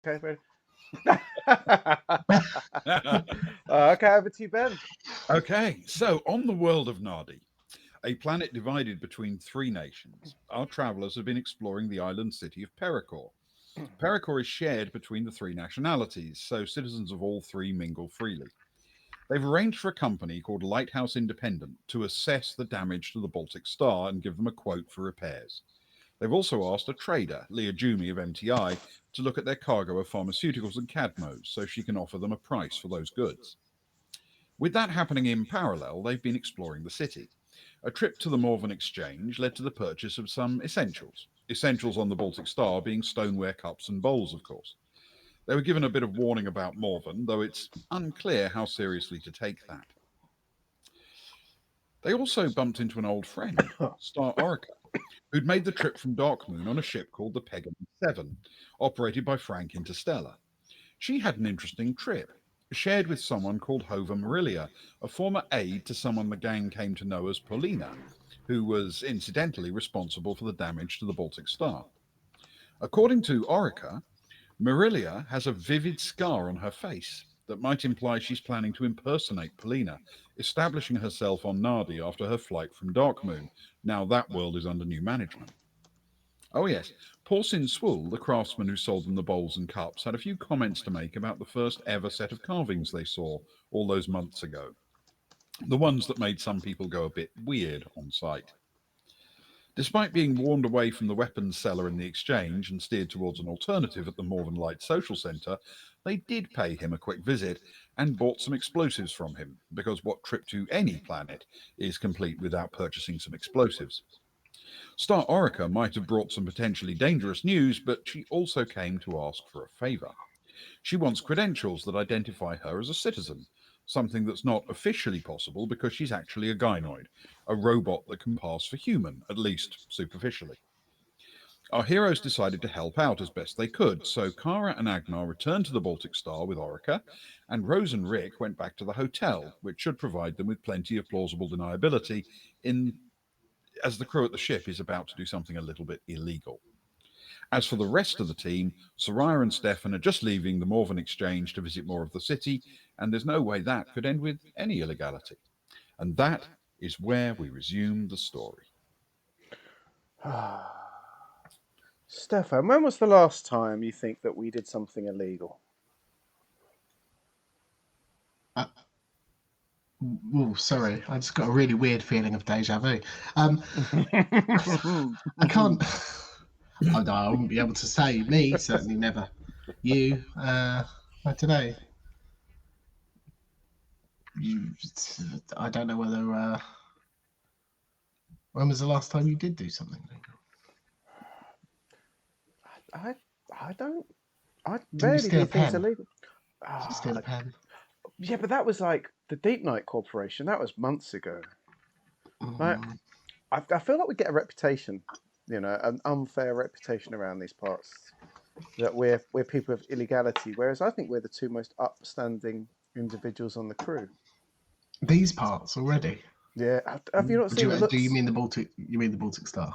Okay, ready? Okay, over to you, Ben. Okay, so on the world of Nadi, a planet divided between three nations, our travellers have been exploring the island city of Pericor. Pericor is shared between the three nationalities, so citizens of all three mingle freely. They've arranged for a company called Lighthouse Independent to assess the damage to the Baltic Star and give them a quote for repairs. They've also asked a trader, Leah Jumi of MTI, to look at their cargo of pharmaceuticals and cadmos so she can offer them a price for those goods. With that happening in parallel, they've been exploring the city. A trip to the Morven Exchange led to the purchase of some essentials. Essentials on the Baltic Star being stoneware cups and bowls, of course. They were given a bit of warning about Morven, though it's unclear how seriously to take that. They also bumped into an old friend, Star Orica, who'd made the trip from Darkmoon on a ship called the Pegasus 7, operated by Frank Interstellar. She had an interesting trip, shared with someone called Hova Marilia, a former aide to someone the gang came to know as Paulina, who was incidentally responsible for the damage to the Baltic Star. According to Orica, Marilia has a vivid scar on her face that might imply she's planning to impersonate Paulina, establishing herself on Nadi after her flight from Darkmoon. Now that world is under new management. Oh, yes. Porcin Swool, the craftsman who sold them the bowls and cups, had a few comments to make about the first ever set of carvings they saw all those months ago. The ones that made some people go a bit weird on sight. Despite being warned away from the weapons seller in the exchange and steered towards an alternative at the Morven Light Social Centre, they did pay him a quick visit and bought some explosives from him, because what trip to any planet is complete without purchasing some explosives? Star Orica might have brought some potentially dangerous news, but she also came to ask for a favour. She wants credentials that identify her as a citizen, something that's not officially possible because she's actually a gynoid, a robot that can pass for human, at least superficially. Our heroes decided to help out as best they could, so Kara and Agnar returned to the Baltic Star with Orica, and Rose and Rick went back to the hotel, which should provide them with plenty of plausible deniability in as the crew at the ship is about to do something a little bit illegal. As for the rest of the team, Soraya and Stefan are just leaving the Morven Exchange to visit more of the city, and there's no way that could end with any illegality. And that is where we resume the story. Stefan, when was the last time you think that we did something illegal? Oh, sorry. I just got a really weird feeling of deja vu. I can't. I wouldn't be able to say. Me, certainly never. You, I don't know. I don't know whether. When was the last time you did do something legal? I don't. I Didn't you rarely steal do a things pen? illegal. Did you steal a pen? Yeah, but that was like the Deep Night Corporation. That was months ago. Like, I feel like we get a reputation, an unfair reputation around these parts, that we're people of illegality. Whereas I think we're the two most upstanding individuals on the crew. These parts already. Yeah, have you not seen the looks? Do you mean the Baltic? You mean the Baltic Star?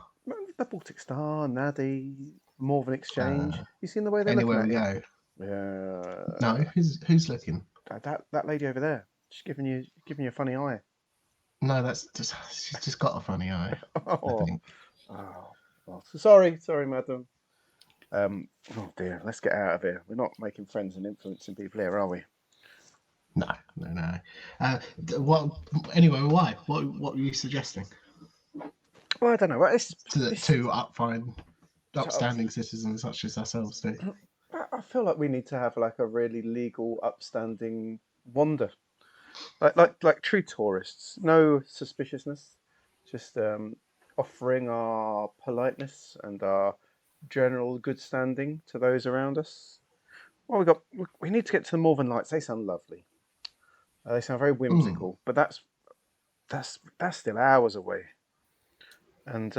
The Baltic Star, Nadi, Morven Exchange. You seen the way they're Anywhere looking we at you? go. Yeah. No, who's looking? That lady over there. She's giving you a funny eye. No, she's just got a funny eye. Oh, I think. Well, sorry, madam. Oh dear, let's get out of here. We're not making friends and influencing people here, are we? No. What? Anyway, why? What were you suggesting? Well, I don't know. It's two upstanding citizens such as ourselves do. I feel like we need to have like a really legal, upstanding wander, like true tourists. No suspiciousness, just offering our politeness and our general good standing to those around us. Well, we need to get to the Morven Lights. They sound lovely. They sound very whimsical, but that's still hours away. And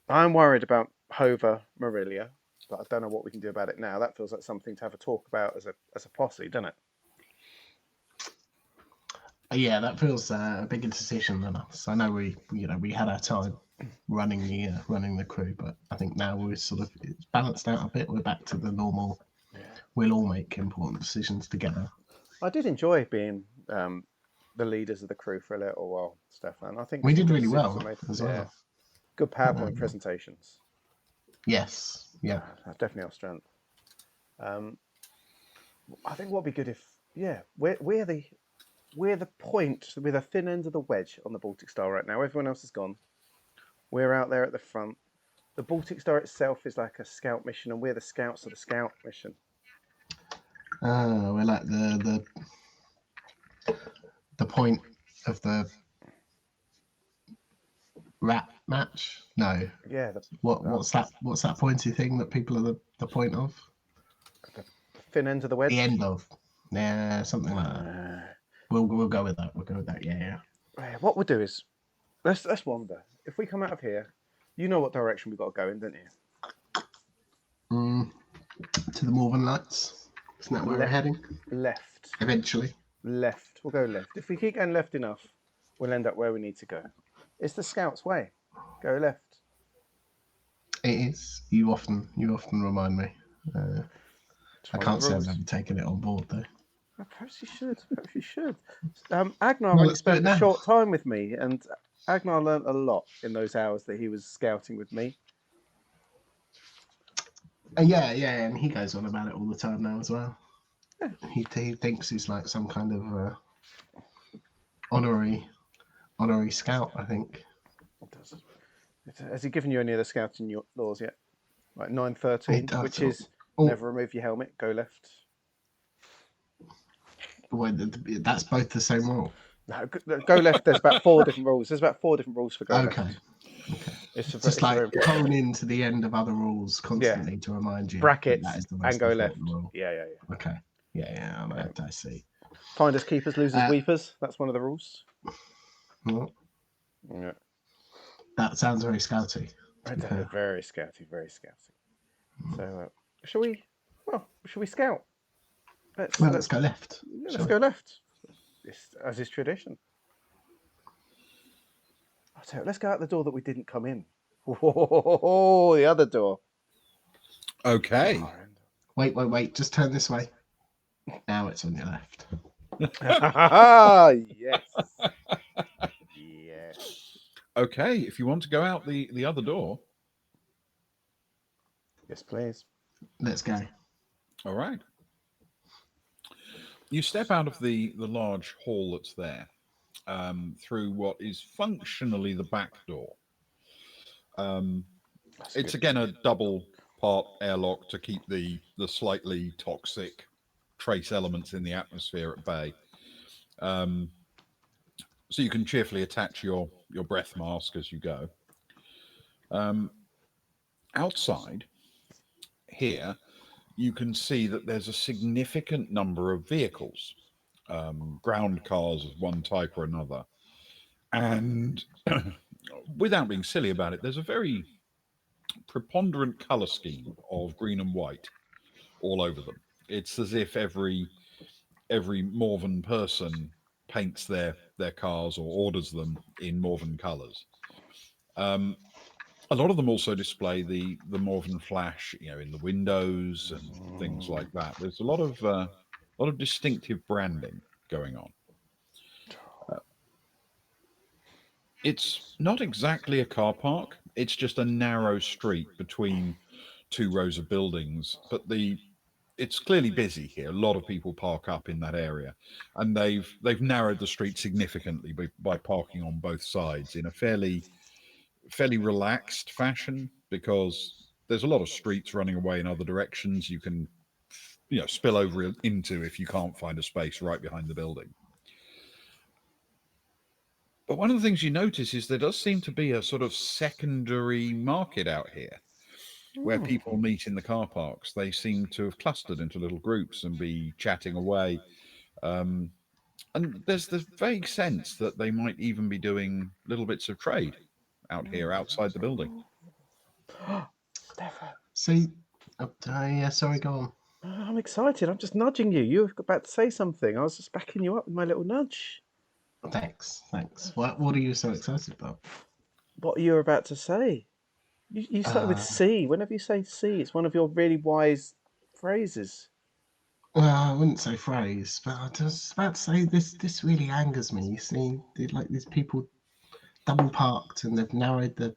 I'm worried about Hova Marilia, but I don't know what we can do about it now. That feels like something to have a talk about as a posse, doesn't it? Yeah, that feels a bigger decision than us. I know we had our time running the crew, but I think now we're sort of it's balanced out a bit. We're back to the normal we'll all make important decisions together. I did enjoy being the leaders of the crew for a little while, Stefan. I think We some did of the really decisions well I made, as yeah, well. good PowerPoint presentations. Yes. Yeah. That's definitely our strength. I think what'd be good if, yeah, we're the point, we're the thin end of the wedge on the Baltic Star right now. Everyone else is gone. We're out there at the front. The Baltic Star itself is like a scout mission, and we're the scouts of the scout mission. We're like the point of the rat match. No. Yeah. What's that pointy thing that people are the point of? The thin end of the wedge. The end of. Yeah, something like that. We'll go with that. We'll go with that. Yeah. What we'll do is let's wander. If we come out of here, you know what direction we've got to go in, don't you? To the Northern Lights. Isn't that where we're heading? Left. Eventually. Left. We'll go left. If we keep going left enough, we'll end up where we need to go. It's the Scouts' way. Go left. It is. You often remind me. I can't say I've ever taken it on board though. Perhaps you should. Perhaps you should. Agnar Well, only spent a short time with me, and Agnar learnt a lot in those hours that he was scouting with me. Yeah, and he goes on about it all the time now as well. Yeah. He thinks he's like some kind of honorary scout, I think. Has he given you any of the scouting laws yet? Like 9.13, which is never remove your helmet, go left. Well, that's both the same rule. No, go left. There's about 4 different rules. There's about 4 different rules for go left. Okay. It's just like hone into the end of other rules constantly to remind you. Brackets that is the most and go left. Rule. Yeah. Okay. Yeah. I see. Finders keepers, losers weepers. That's one of the rules. Well, yeah. That sounds very scouty. Very scouty, very scouty. So, shall we scout? Let's go left. Let's go left, as is tradition. I'll tell you, let's go out the door that we didn't come in. Oh, the other door. Okay. Wait. Just turn this way. Now it's on your left. Yes. Okay, if you want to go out the other door. Yes, please. Let's go. All right. You step out of the large hall that's there, through what is functionally the back door. It's again a double part airlock to keep the slightly toxic trace elements in the atmosphere at bay. So you can cheerfully attach your breath mask as you go. Outside here, you can see that there's a significant number of vehicles, ground cars of one type or another. And without being silly about it, there's a very preponderant color scheme of green and white all over them. It's as if every Morven person paints their cars or orders them in Morven colors. A lot of them also display the Morven flash, in the windows and things like that. There's a lot of distinctive branding going on. It's not exactly a car park. It's just a narrow street between 2 rows of buildings, but it's clearly busy here. A lot of people park up in that area, and they've narrowed the street significantly by parking on both sides in a fairly relaxed fashion, because there's a lot of streets running away in other directions you can spill over into if you can't find a space right behind the building. But one of the things you notice is there does seem to be a sort of secondary market out here where people meet in the car parks. They seem to have clustered into little groups and be chatting away. And there's the vague sense that they might even be doing little bits of trade out here outside the building. Stefan. See, sorry, go on. I'm excited. I'm just nudging you. You were about to say something. I was just backing you up with my little nudge. Thanks. What are you so excited about? What are you about to say? You started with C. Whenever you say C, it's one of your really wise phrases. Well, I wouldn't say phrase, but I was about to say this really angers me. You see, like these people double parked and they've narrowed the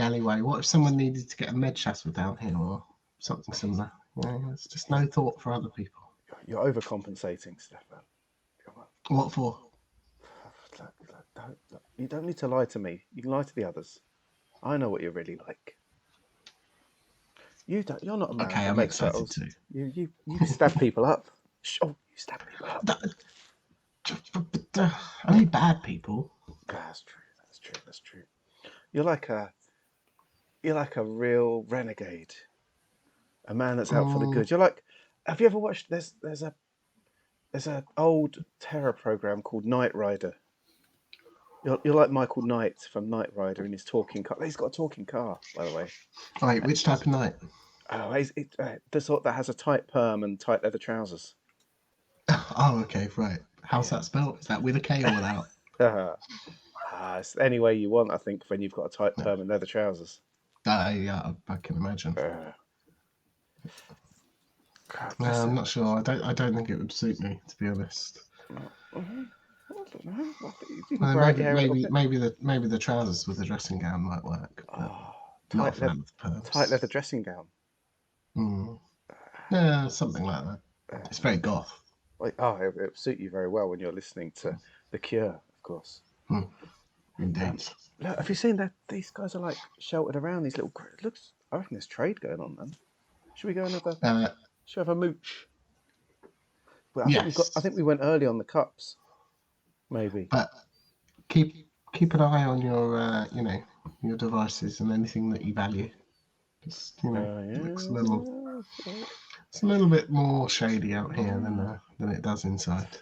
alleyway. What if someone needed to get a med shuttle down here or something similar? There's just no thought for other people. You're overcompensating, Stefan. Come on. What for? You don't need to lie to me. You can lie to the others. I know what you're really like. You don't. You're not a man Okay, for I'm med excited shuttles. too. You stab people up. Oh, you stab people up. Only bad people. That's true. That's true. That's true. You're like a real renegade. A man that's out for the good. You're like. Have you ever watched? There's a old terror program called Knight Rider. You're like Michael Knight from Knight Rider in his talking car. He's got a talking car, by the way. Right, which type of night? Oh, the sort that has a tight perm and tight leather trousers. Oh, okay, right. How's that spelled? Is that with a K or without? It's any way you want, I think, when you've got a tight perm and leather trousers. Yeah, I can imagine. God, I'm not sure. I don't think it would suit me, to be honest. I don't know. You can grow out your hair a little bit. Maybe the trousers with the dressing gown might work. Oh, Not a fan of the perms. tight leather dressing gown. Yeah, something like that. It's very goth. It would suit you very well when you're listening to The Cure, of course. Indeed. Look, have you seen that? These guys are like sheltered around these little. Looks. I reckon there's trade going on, man. Should we go and have a? Should we have a mooch? Well, I think we went early on the cups. Maybe. But keep an eye on your your devices and anything that you value. Just looks a little. It's a little bit more shady out here than it does inside.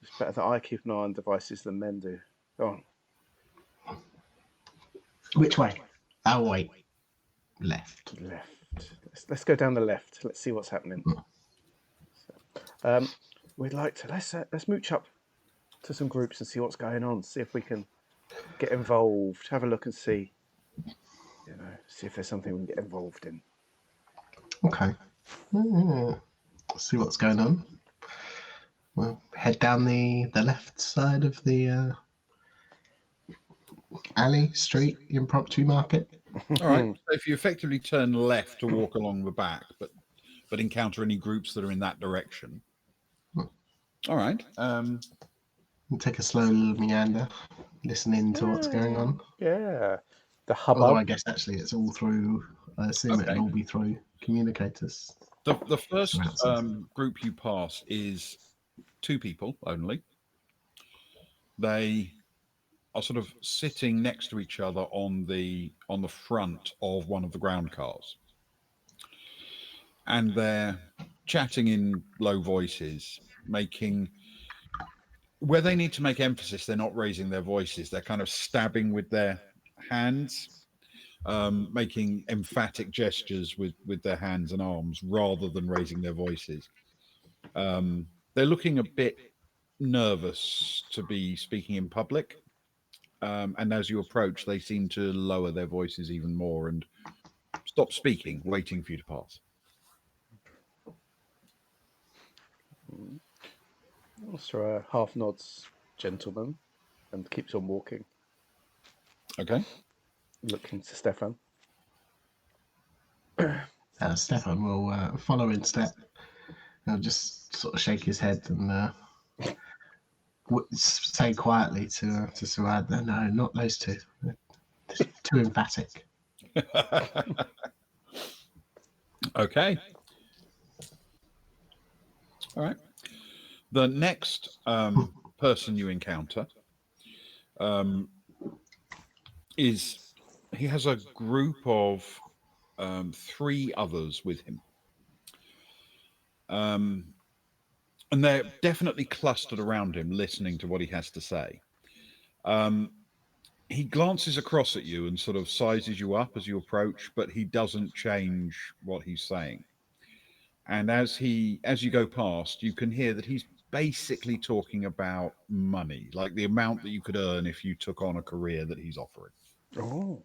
It's better that I keep an eye on devices than men do. Go on. Which way? Oh wait, left. Let's go down the left. Let's see what's happening. We'd like to let's mooch up to some groups and see what's going on. See if we can get involved. Have a look and see. See if there's something we can get involved in. Okay. See what's going on. We'll head down the left side of the alley, street, impromptu market. All right. So if you effectively turn left to walk along the back, but encounter any groups that are in that direction. All right. We'll take a slow little meander, listening to what's going on. Yeah. The hubbub. Although I guess actually it's all through. I assume it'll all be through communicators. The first group you pass is 2 people only. They are sort of sitting next to each other on the front of one of the ground cars, and they're chatting in low voices, making where they need to make emphasis. They're not raising their voices. They're kind of stabbing with their hands. Making emphatic gestures with their hands and arms rather than raising their voices. They're looking a bit nervous to be speaking in public. And as you approach, they seem to lower their voices even more and stop speaking, waiting for you to pass. Soraya half nods, gentleman, and keeps on walking. Okay. Looking to Stefan. Stefan will follow in step. He'll just sort of shake his head and say quietly to Soraya, "No, not those two. They're too emphatic." Okay. All right. The next person you encounter he has a group of 3 others with him. And they're definitely clustered around him, listening to what he has to say. He glances across at you and sort of sizes you up as you approach, but he doesn't change what he's saying. And as you go past, you can hear that he's basically talking about money, like the amount that you could earn if you took on a career that he's offering. Oh.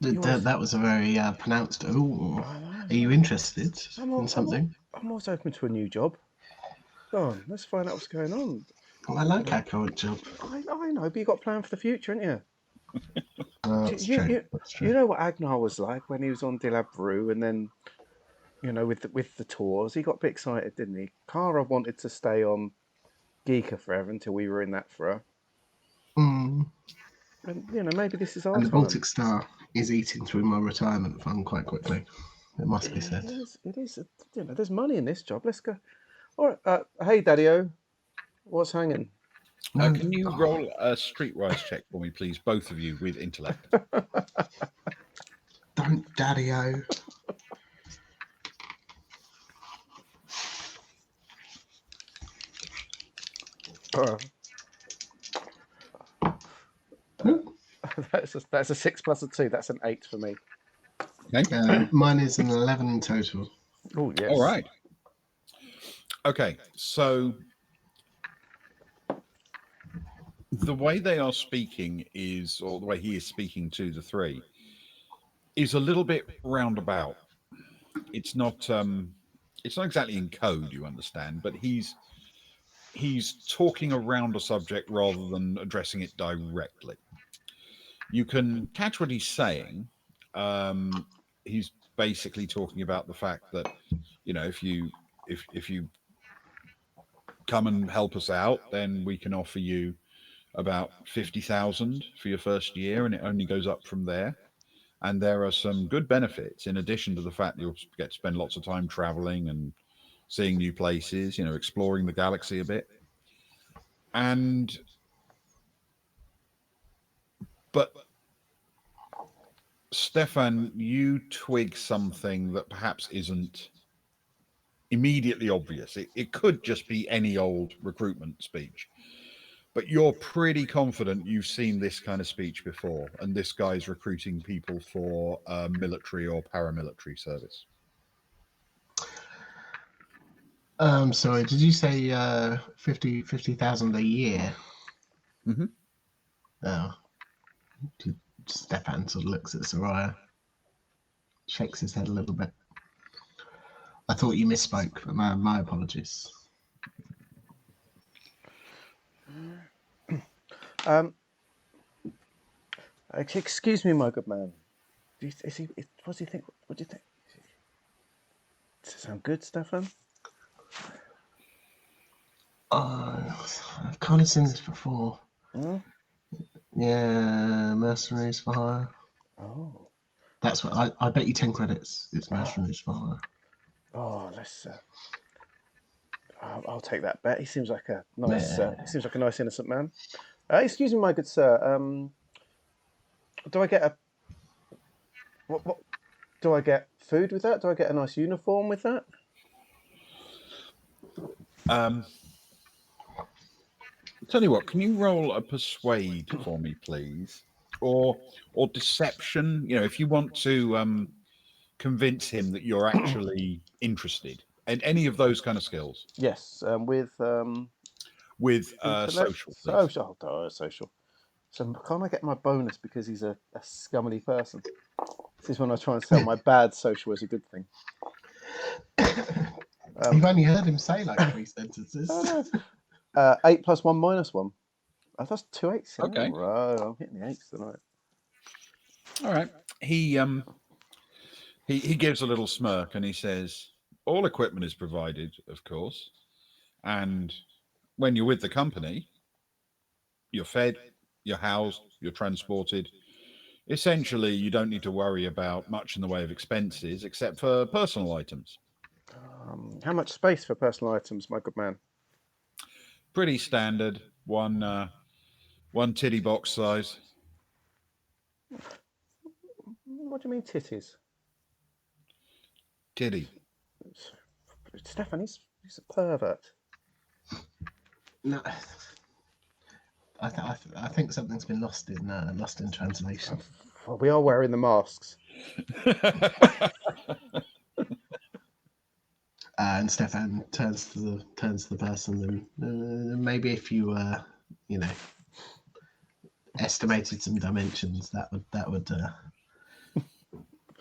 That was a very pronounced "ooh." Are you interested I'm, in something? I'm always open to a new job. Go on, let's find out what's going on. Well, I like our current job. I know, but you got a plan for the future, haven't you? That's true. That's true. You know what Agnar was like when he was on Dilabru, and then with the tours, he got a bit excited, didn't he? Kara wanted to stay on Geeka forever until we were in that for her, Mm. and maybe this is our And the time. Baltic Star is eating through my retirement fund quite quickly. It must be said. It is. There's money in this job. Let's go. All right. Hey, Daddy-O, what's hanging? No, Can you roll a streetwise check for me, please, both of you, with intellect? don't, Daddy-O. That's a 6 plus a 2. That's an 8 for me. Okay. Mine is an 11 in total. Oh, yes. All right. Okay, so the way they are speaking is, or the way he is speaking to the three, is a little bit roundabout. It's not exactly in code, you understand, but he's talking around a subject rather than addressing it directly. You can catch what he's saying. He's basically talking about the fact that, if you come and help us out, then we can offer you about 50,000 for your first year, and it only goes up from there. And there are some good benefits in addition to the fact that you'll get to spend lots of time traveling and seeing new places, exploring the galaxy a bit. But Stefan, you twig something that perhaps isn't immediately obvious. It could just be any old recruitment speech. But you're pretty confident you've seen this kind of speech before, and this guy's recruiting people for military or paramilitary service. Sorry, did you say 50,000 a year? Mm-hmm. Oh. Stefan sort of looks at Soraya, shakes his head a little bit. I thought you misspoke, but my apologies. Excuse me, my good man. What does he think? What do you think? Does it sound good, Stefan? I've kind of seen this before. Hmm? Yeah, mercenaries for hire. Oh. That's what I bet you 10 credits. It's mercenaries for hire. Oh, let's. I'll take that bet. He seems like a nice. Innocent man. Excuse me, my good sir. Do I get a? What? Do I get food with that? Do I get a nice uniform with that? Tell you what, can you roll a persuade for me, please, or deception? If you want to convince him that you're actually interested, and any of those kind of skills. Yes, with social, please. social. So can't I get my bonus because he's a scummy person? This is when I try and sell my bad social as a good thing. You've only heard him say like 3 sentences. 8 plus 1 minus 1. Oh, that's 2 8s. Okay. Right, I'm hitting the 8s tonight. All right. He gives a little smirk and he says, all equipment is provided, of course. And when you're with the company, you're fed, you're housed, you're transported. Essentially, you don't need to worry about much in the way of expenses except for personal items. How much space for personal items, my good man? Pretty standard. One titty box size. What do you mean titties? Titty. Stefan, he's a pervert. No, I think something's been lost in translation. Well, we are wearing the masks. And Stefan turns to the person, and maybe if you estimated some dimensions, that would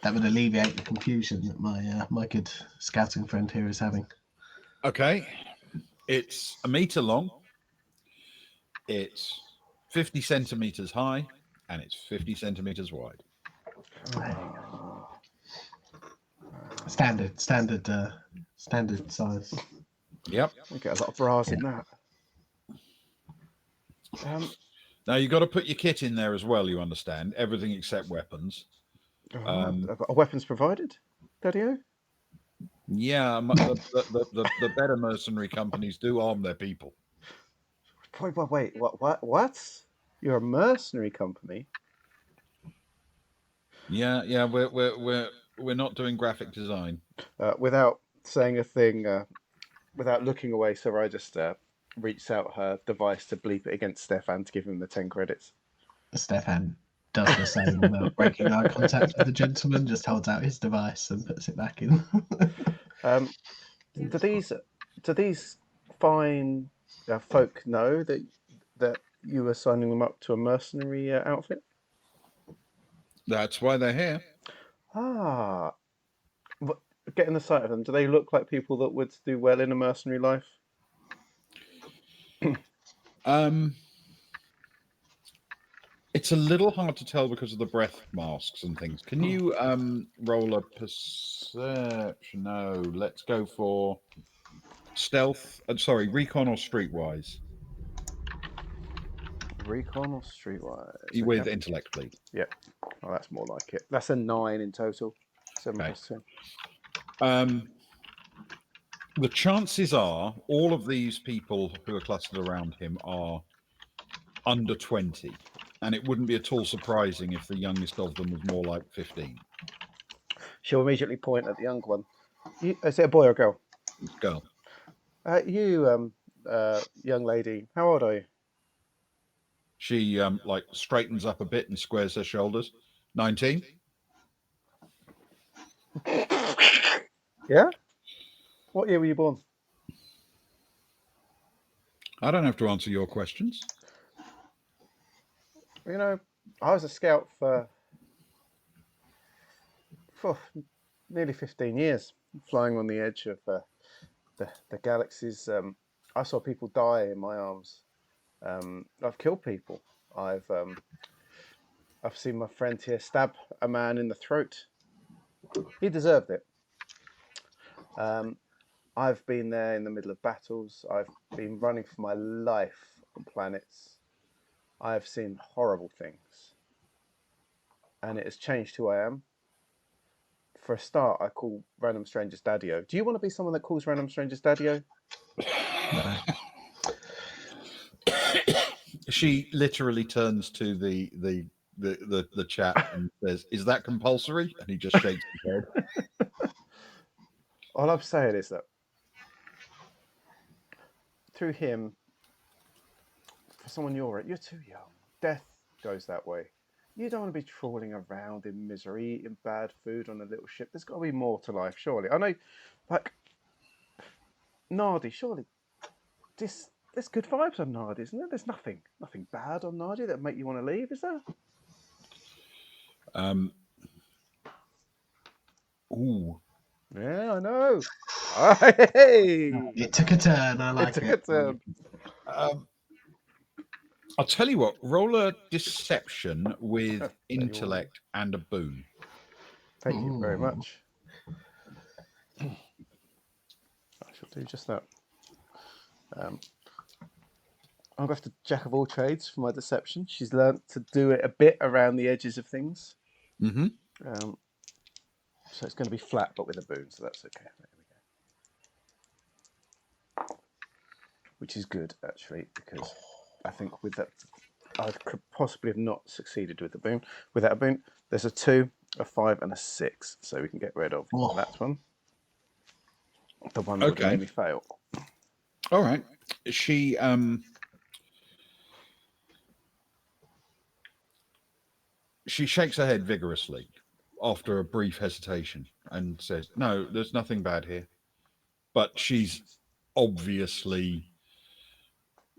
That would alleviate the confusion that my good scouting friend here is having. Okay. It's 1 meter long. It's 50 centimeters high, and it's 50 centimeters wide. Standard size. Yep. We get a lot of bras in that. Now you've got to put your kit in there as well. You understand everything except weapons. Are weapons provided, Daddy-O? Yeah, the better mercenary companies do arm their people. Wait, what? You're a mercenary company? Yeah, we're not doing graphic design. Without saying a thing, without looking away, Soraya just reached out her device to bleep it against Stefan to give him the 10 credits. Stefan does the same without breaking eye contact with the gentleman, just holds out his device and puts it back in. Do these fine folk know that you were signing them up to a mercenary outfit? That's why they're here. Ah, getting the sight of them, do they look like people that would do well in a mercenary life? It's a little hard to tell because of the breath masks and things. Can you roll a perception? No, let's go for stealth. Sorry, recon or streetwise. Recon or streetwise? With intellect, please. Yep. Oh, that's more like it. That's a 9 in total. 7 plus 2. The chances are all of these people who are clustered around him are under 20. And it wouldn't be at all surprising if the youngest of them was more like 15. She'll immediately point at the young one. Is it a boy or a girl? Girl. You, young lady, how old are you? She straightens up a bit and squares her shoulders. 19. Yeah? What year were you born? I don't have to answer your questions. You know, I was a scout for nearly 15 years, flying on the edge of the galaxies. I saw people die in my arms. I've killed people. I've seen my friend here stab a man in the throat. He deserved it. I've been there in the middle of battles. I've been running for my life on planets. I have seen horrible things. And it has changed who I am. For a start, I call random strangers Daddy-O. Do you want to be someone that calls random strangers Daddy-O? No. She literally turns to the chap and says, "Is that compulsory?" And he just shakes his head. All I'm saying is that through him, for someone you're too young. Death goes that way. You don't want to be trawling around in misery, eating bad food on a little ship. There's got to be more to life, surely. I know, like, Nadi, surely there's good vibes on Nadi, isn't there? There's nothing bad on Nadi that make you want to leave, is there? Ooh. Yeah, I know. Hey! It took a turn. I like it. Took a turn. I'll tell you what, roll a deception with intellect and a boon. Thank you very much. I shall do just that. I'm going to have to jack of all trades for my deception. She's learnt to do it a bit around the edges of things. Mm-hmm. So it's going to be flat, but with a boon, so that's okay. There we go. Which is good, actually, because I think with that, I could possibly have not succeeded with the boon. Without a boon, there's a 2, a 5, and a 6, so we can get rid of that one. The one that would make me fail. All right. She shakes her head vigorously after a brief hesitation and says, "No, there's nothing bad here." But she's obviously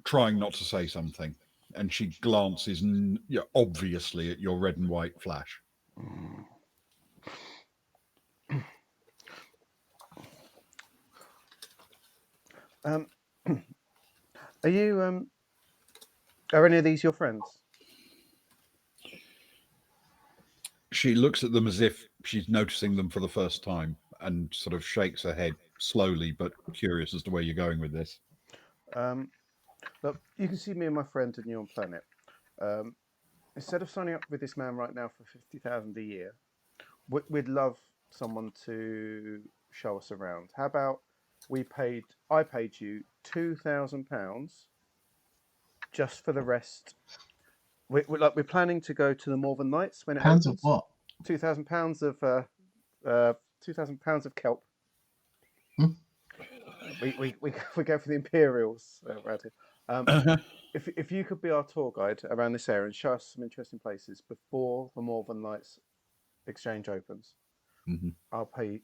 trying not to say something, and she glances obviously at your red and white flash. Um, are you? Are any of these your friends? She looks at them as if she's noticing them for the first time and sort of shakes her head slowly, but curious as to where you're going with this. Um, Look, you can see me and my friend to New on Planet. Um, Instead of signing up with this man right now for 50,000 a year, we'd love someone to show us around. How about I paid you £2,000 just for the rest. We're planning to go to the Northern Nights when it Pounds of opens. what? £2,000 of uh, £2,000 of kelp. Hmm? We go for the Imperials around here. If you could be our tour guide around this area and show us some interesting places before the Northern Lights exchange opens, Mhm.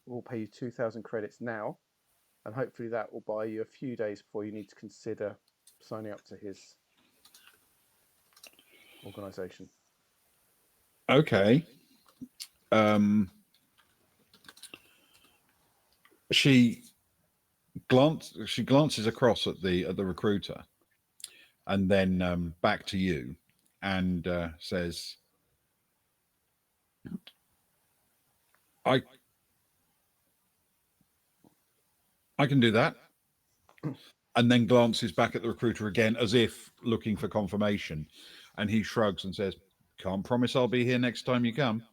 we'll pay you 2,000 credits now, and hopefully that will buy you a few days before you need to consider signing up to his organisation. Okay. Um, she she glances across at the recruiter and then back to you and says, "I I can do that." And then glances back at the recruiter again as if looking for confirmation, and he shrugs and says, "Can't promise I'll be here next time you come."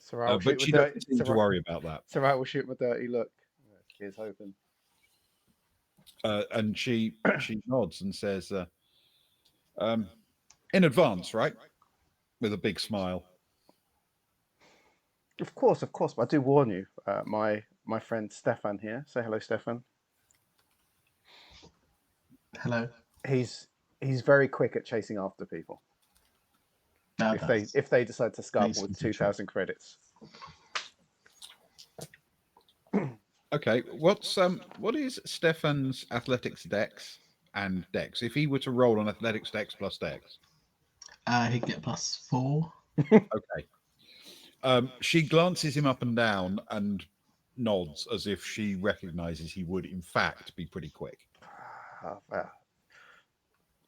So I'll But shoot with she dirty. doesn't seem to worry about that. So I will shoot with dirty look. Here's hoping. And she nods and says, um, "In advance, right?" With a big smile. Of course. But I do warn you, my friend Stefan here. Say hello, Stefan. Hello. He's he's very quick at chasing after people. No, that's If they decide to scalp with reasonably true. 2,000 credits. Okay, what is Stefan's athletics dex and dex? If he were to roll on athletics dex plus dex, He'd get +4. okay. She glances him up and down and nods as if she recognizes he would, in fact, be pretty quick. Well,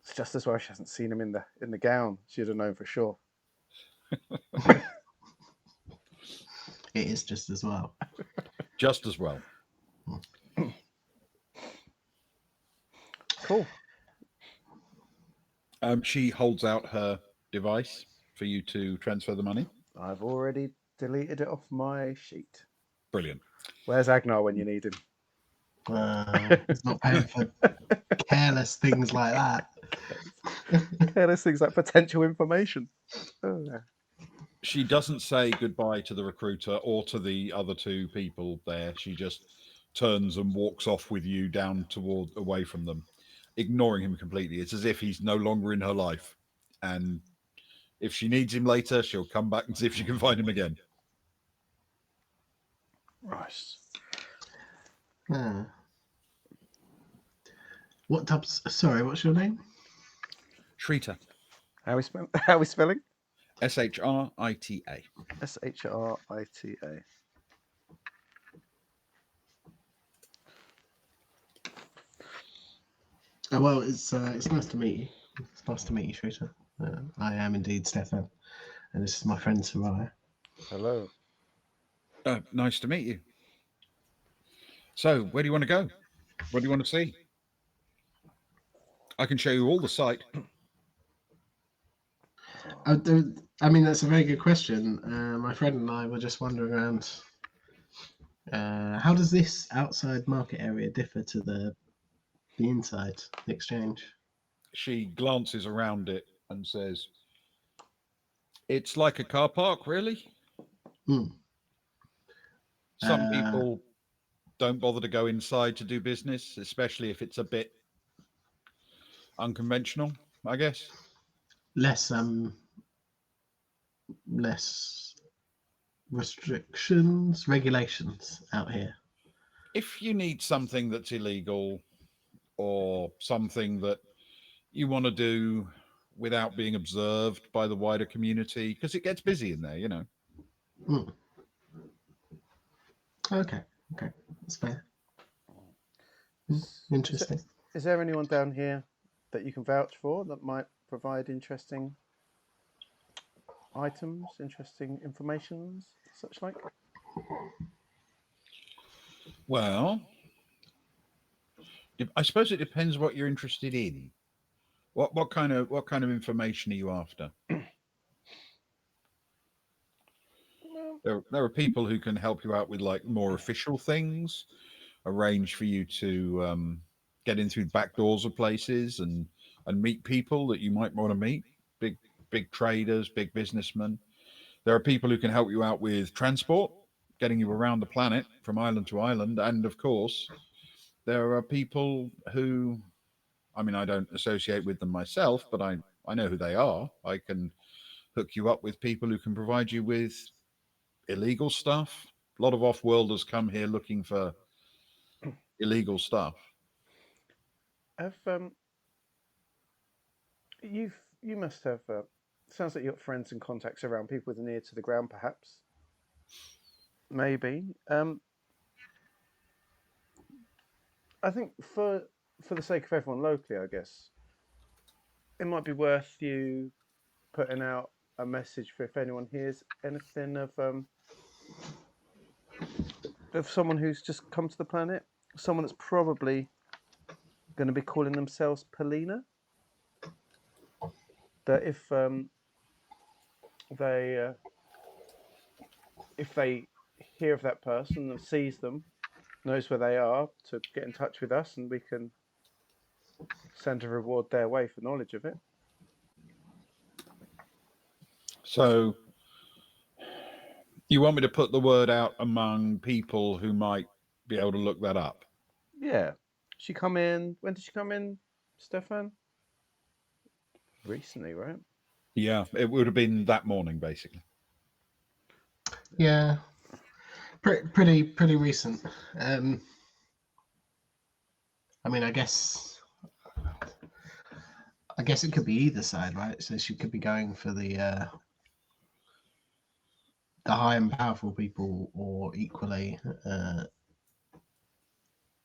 it's just as well she hasn't seen him in the gown. She'd have known for sure. It is just as well. Just as well. Cool. She holds out her device for you to transfer the money. I've already deleted it off my sheet. Brilliant. Where's Agnar when you need him? He's not paying for careless things like that. Careless things like potential information. Oh, yeah. She doesn't say goodbye to the recruiter or to the other two people there. She just turns and walks off with you down toward away from them, ignoring him completely. It's as if he's no longer in her life. And if she needs him later, she'll come back and see if she can find him again. Right. Ah. What types? Sorry, what's your name? Shrita. How are we spelling? Shrita. Shrita. Well, it's nice to meet you. It's nice to meet you, Shrita. I am indeed Stefan, and this is my friend Soraya. Hello. Nice to meet you. So, where do you want to go? What do you want to see? I can show you all the site. I mean, that's a very good question. My friend and I were just wandering around. How does this outside market area differ to the inside, the exchange? She glances around it and says, "It's like a car park, really. Hmm. Some people don't bother to go inside to do business, especially if it's a bit unconventional, I guess." Less restrictions, regulations out here. If you need something that's illegal or something that you want to do without being observed by the wider community, because it gets busy in there, you know. Hmm. Okay, that's fair. Interesting. Is there anyone down here that you can vouch for that might provide interesting items, interesting informations, such like? Well, I suppose it depends what you're interested in. What kind of information are you after? Well, There are people who can help you out with like more official things, arrange for you to get in through back doors of places and meet people that you might want to meet. Big traders, big businessmen. There are people who can help you out with transport, getting you around the planet from island to island, and of course, there are people who, I mean, I don't associate with them myself, but I know who they are. I can hook you up with people who can provide you with illegal stuff. A lot of off-worlders come here looking for illegal stuff. have you must have sounds like you've got friends and contacts around people with an ear to the ground, perhaps. Maybe. I think for the sake of everyone locally, I guess it might be worth you putting out a message for if anyone hears anything of someone who's just come to the planet, someone that's probably going to be calling themselves Polina. That they uh, if they hear of that person and sees them, knows where they are, to get in touch with us, and we can send a reward their way for knowledge of it. So you want me to put the word out among people who might be able to look that up? Yeah. She come in. When did she come in, Stefan? Recently, right? Yeah, it would have been that morning, basically. Yeah, pretty recent. I mean, I guess it could be either side, right? So she could be going for the high and powerful people, or equally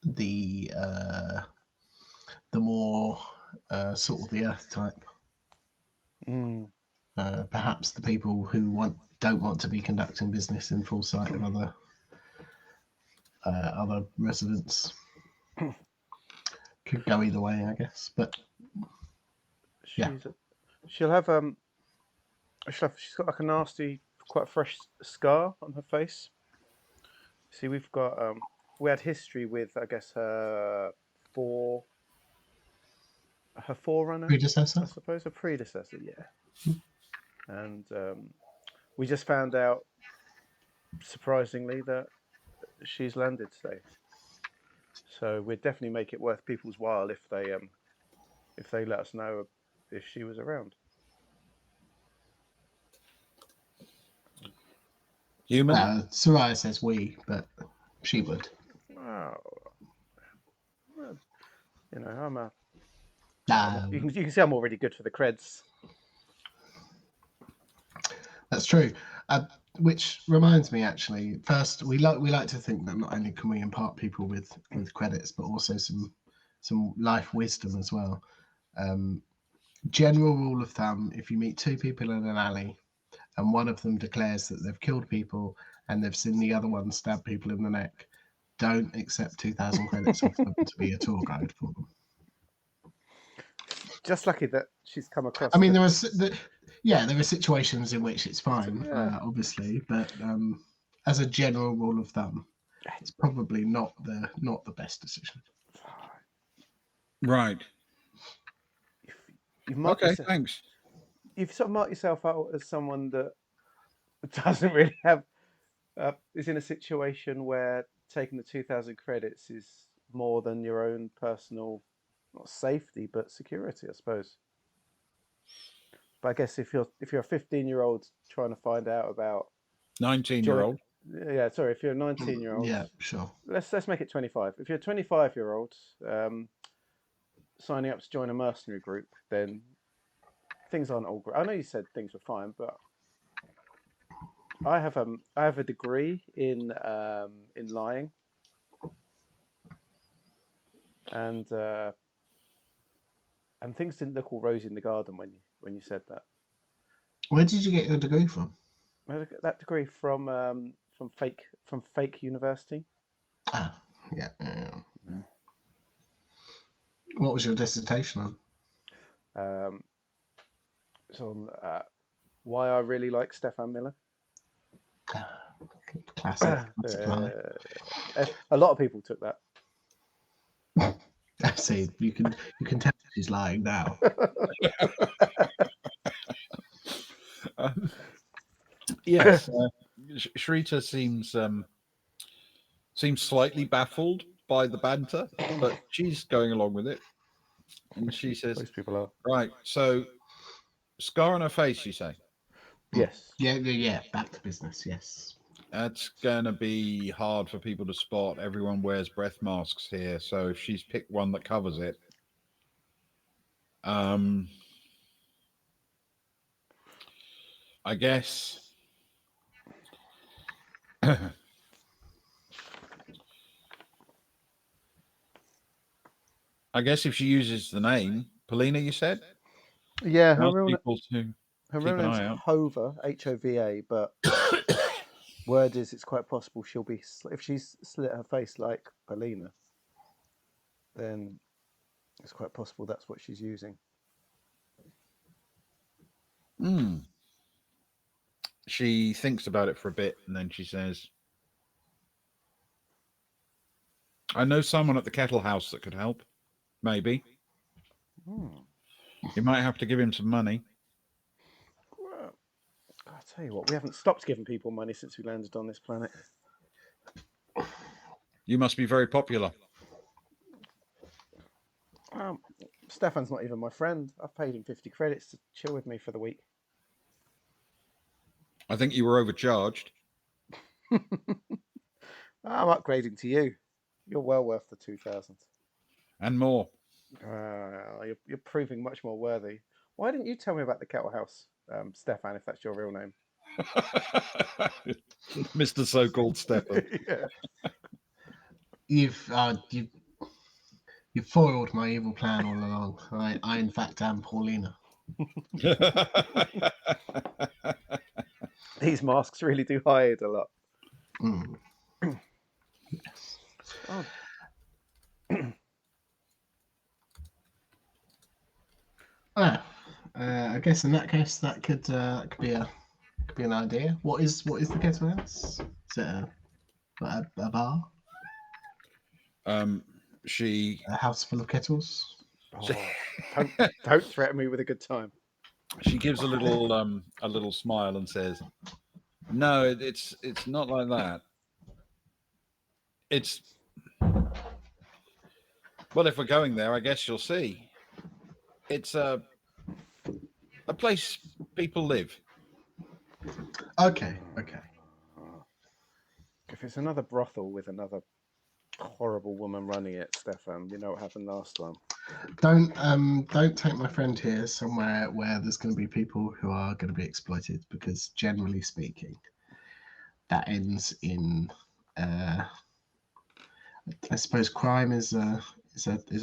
the more sort of the earth type. Mm. Perhaps the people who don't want to be conducting business in full sight of other residents. Could go either way, I guess. But yeah, She'll have she's got like a nasty, quite fresh scar on her face. See, we've got we had history with, I guess, her forerunner, predecessor. I suppose, a predecessor, yeah. And we just found out, surprisingly, that she's landed today. So we'd definitely make it worth people's while if they let us know if she was around. Human? Soraya says we, but she would. Oh, well, you know, I'm a. You can see I'm already good for the creds. That's true. Which reminds me, actually, first we like to think that not only can we impart people with credits, but also some life wisdom as well. General rule of thumb: if you meet two people in an alley, and one of them declares that they've killed people and they've seen the other one stab people in the neck, don't accept 2,000 credits off them to be a tour guide for them. Just lucky that she's come across. I mean, there are situations in which it's fine, Yeah. obviously, but as a general rule of thumb, it's probably not the best decision. Right. Okay, thanks. You've sort of marked yourself out as someone that doesn't really have is in a situation where taking the 2,000 credits is more than your own personal, not safety, but security, I suppose. But I guess if you're a 15-year-old trying to find out about 19-year-old. Yeah, sorry, if you're a 19-year-old, yeah, sure. Let's make it 25. If you're a 25-year-old signing up to join a mercenary group, then things aren't all great. I know you said things were fine, but I have a degree in lying. and things didn't look all rosy in the garden when you said that. Where did you get your degree from? I got that degree from fake university. Ah, yeah. What was your dissertation on? It's on why I really like Stefan Miller. Classic lie. A lot of people took that. I see. You can tell she's lying now. Yes, Shrita seems slightly baffled by the banter, but she's going along with it. And she says, Most people are. "Right, so scar on her face, you say? Yes. Yeah. Back to business. Yes. That's gonna be hard for people to spot. Everyone wears breath masks here, so if she's picked one that covers it, I guess." I guess if she uses the name Polina, you said, Yeah, ask people to her keep real an name's eye out. Hova, Hova, but word is it's quite possible she'll be if she's slit her face like Polina, then it's quite possible that's what she's using. She thinks about it for a bit, and then she says, "I know someone at the kettle house that could help. Maybe you might have to give him some money." Well, I'll tell you what, we haven't stopped giving people money since we landed on this planet. You must be very popular. Stefan's not even my friend. I've paid him 50 credits to chill with me for the week. I think you were overcharged. I'm upgrading to you. You're well worth the 2,000. And more. You're proving much more worthy. Why didn't you tell me about the kettle house, Stefan, if that's your real name? Mr. So-called Stefan. Yeah. You've foiled my evil plan all along. I in fact am Paulina. These masks really do hide a lot. Yes. Oh. I guess in that case that could be an idea. What is the kettle house? Is it a bar? She A house full of kettles? Don't threaten me with a good time. She gives a little smile and says, "No, it's not like that. It's well, if we're going there, I guess you'll see. It's a place people live." Okay. If it's another brothel with another horrible woman running it, Stefan, you know what happened last time. Don't take my friend here somewhere where there's going to be people who are going to be exploited, because generally speaking, that ends in I suppose crime is a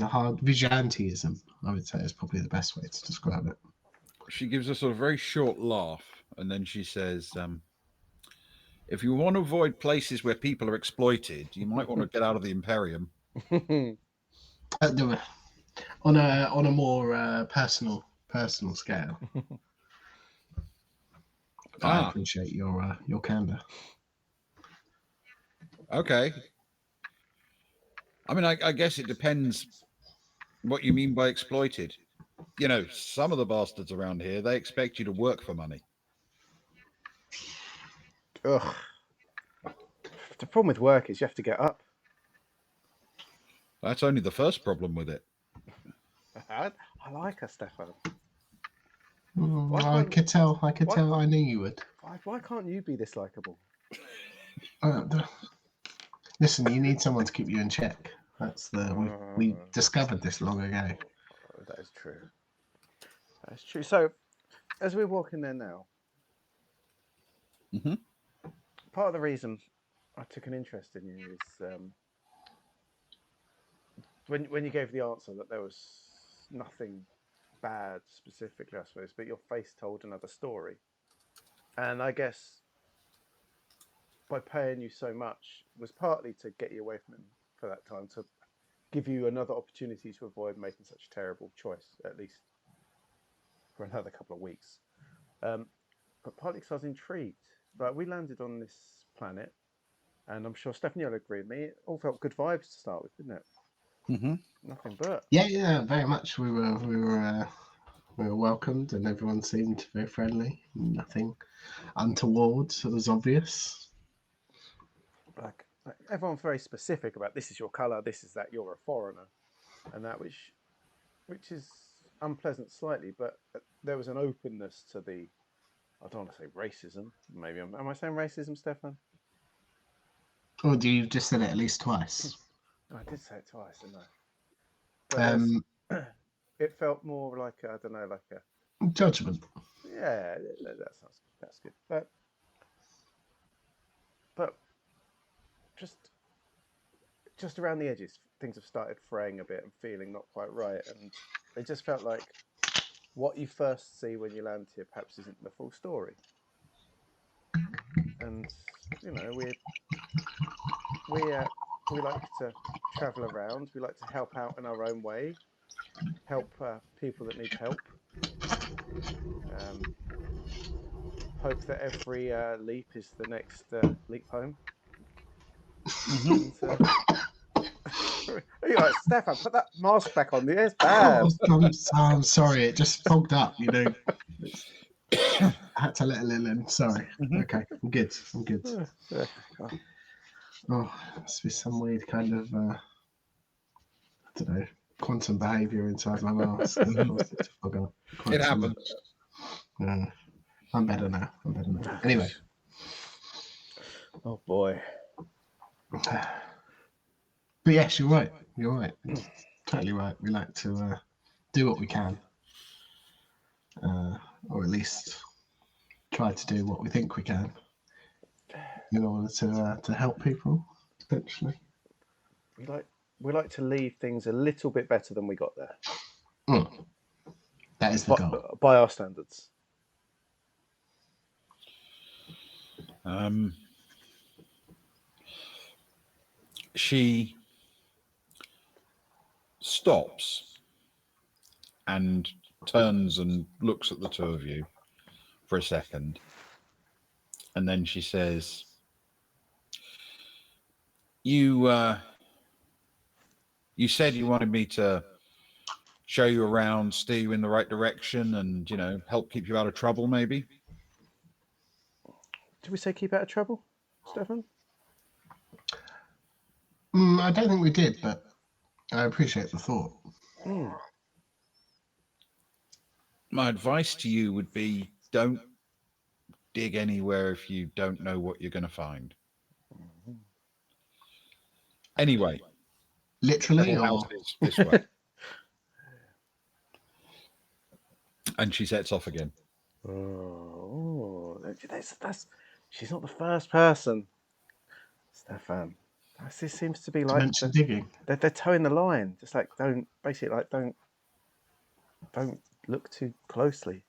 hard vigilantism. I would say is probably the best way to describe it. She gives a sort of very short laugh, and then she says, "If you want to avoid places where people are exploited, you might want to get out of the Imperium." On a more personal scale. I appreciate your candor. Okay. I mean, I guess it depends what you mean by exploited. You know, some of the bastards around here, they expect you to work for money. Ugh. The problem with work is you have to get up. That's only the first problem with it. I like her, Stefan. I could tell. I knew you would. Why can't you be this likable? Listen, you need someone to keep you in check. We discovered this long ago. That is true. That's true. So, as we're walking there now, part of the reason I took an interest in you is when you gave the answer that there was nothing bad specifically, I suppose, but your face told another story. And I guess by paying you so much was partly to get you away from him for that time, to give you another opportunity to avoid making such a terrible choice, at least for another couple of weeks. But partly because I was intrigued. Like, we landed on this planet, and I'm sure Stephanie will agree with me. It all felt good vibes to start with, didn't it? Mm-hmm. Nothing but. Yeah, very much. We were welcomed, and everyone seemed very friendly. Nothing untoward was obvious. Like everyone's very specific about this is your colour, this is that, you're a foreigner, and that which is unpleasant slightly, but there was an openness to the. I don't want to say racism. Maybe am I saying racism, Stefan? Or do you just said it at least twice? I did say it twice, didn't I? But there's. Um, It felt more like I don't know, like a Judgment. yeah. That's good. But just around the edges, things have started fraying a bit and feeling not quite right, and it just felt like what you first see when you land here perhaps isn't the full story. And you know, we like to travel around. We like to help out in our own way, help people that need help. Um, hope that every leap is the next leap home. Mm-hmm. And you're like, Stefan, put that mask back on. It's Oh, bad. I'm sorry, it just fogged up. I had to let a little in. Sorry. Mm-hmm. Okay, I'm good. I'm good. Oh, must be some weird kind of I don't know, quantum behaviour inside my mask. It happens. No, I'm better now. Anyway. Oh boy. But yes, you're right. Totally right. We like to do what we can, or at least try to do what we think we can in order to help people potentially. We like to leave things a little bit better than we got there. That is the goal. By our standards. She stops and turns and looks at the two of you for a second. And then she says, You said you wanted me to show you around, steer you in the right direction, and, help keep you out of trouble, maybe? Did we say keep out of trouble, Stefan? I don't think we did, but I appreciate the thought. My advice to you would be don't dig anywhere if you don't know what you're going to find. Anyway. Literally, or this way. And she sets off again. Oh, she's not the first person, Stefan. This seems to be like digging. They're towing the line. Just like don't look too closely.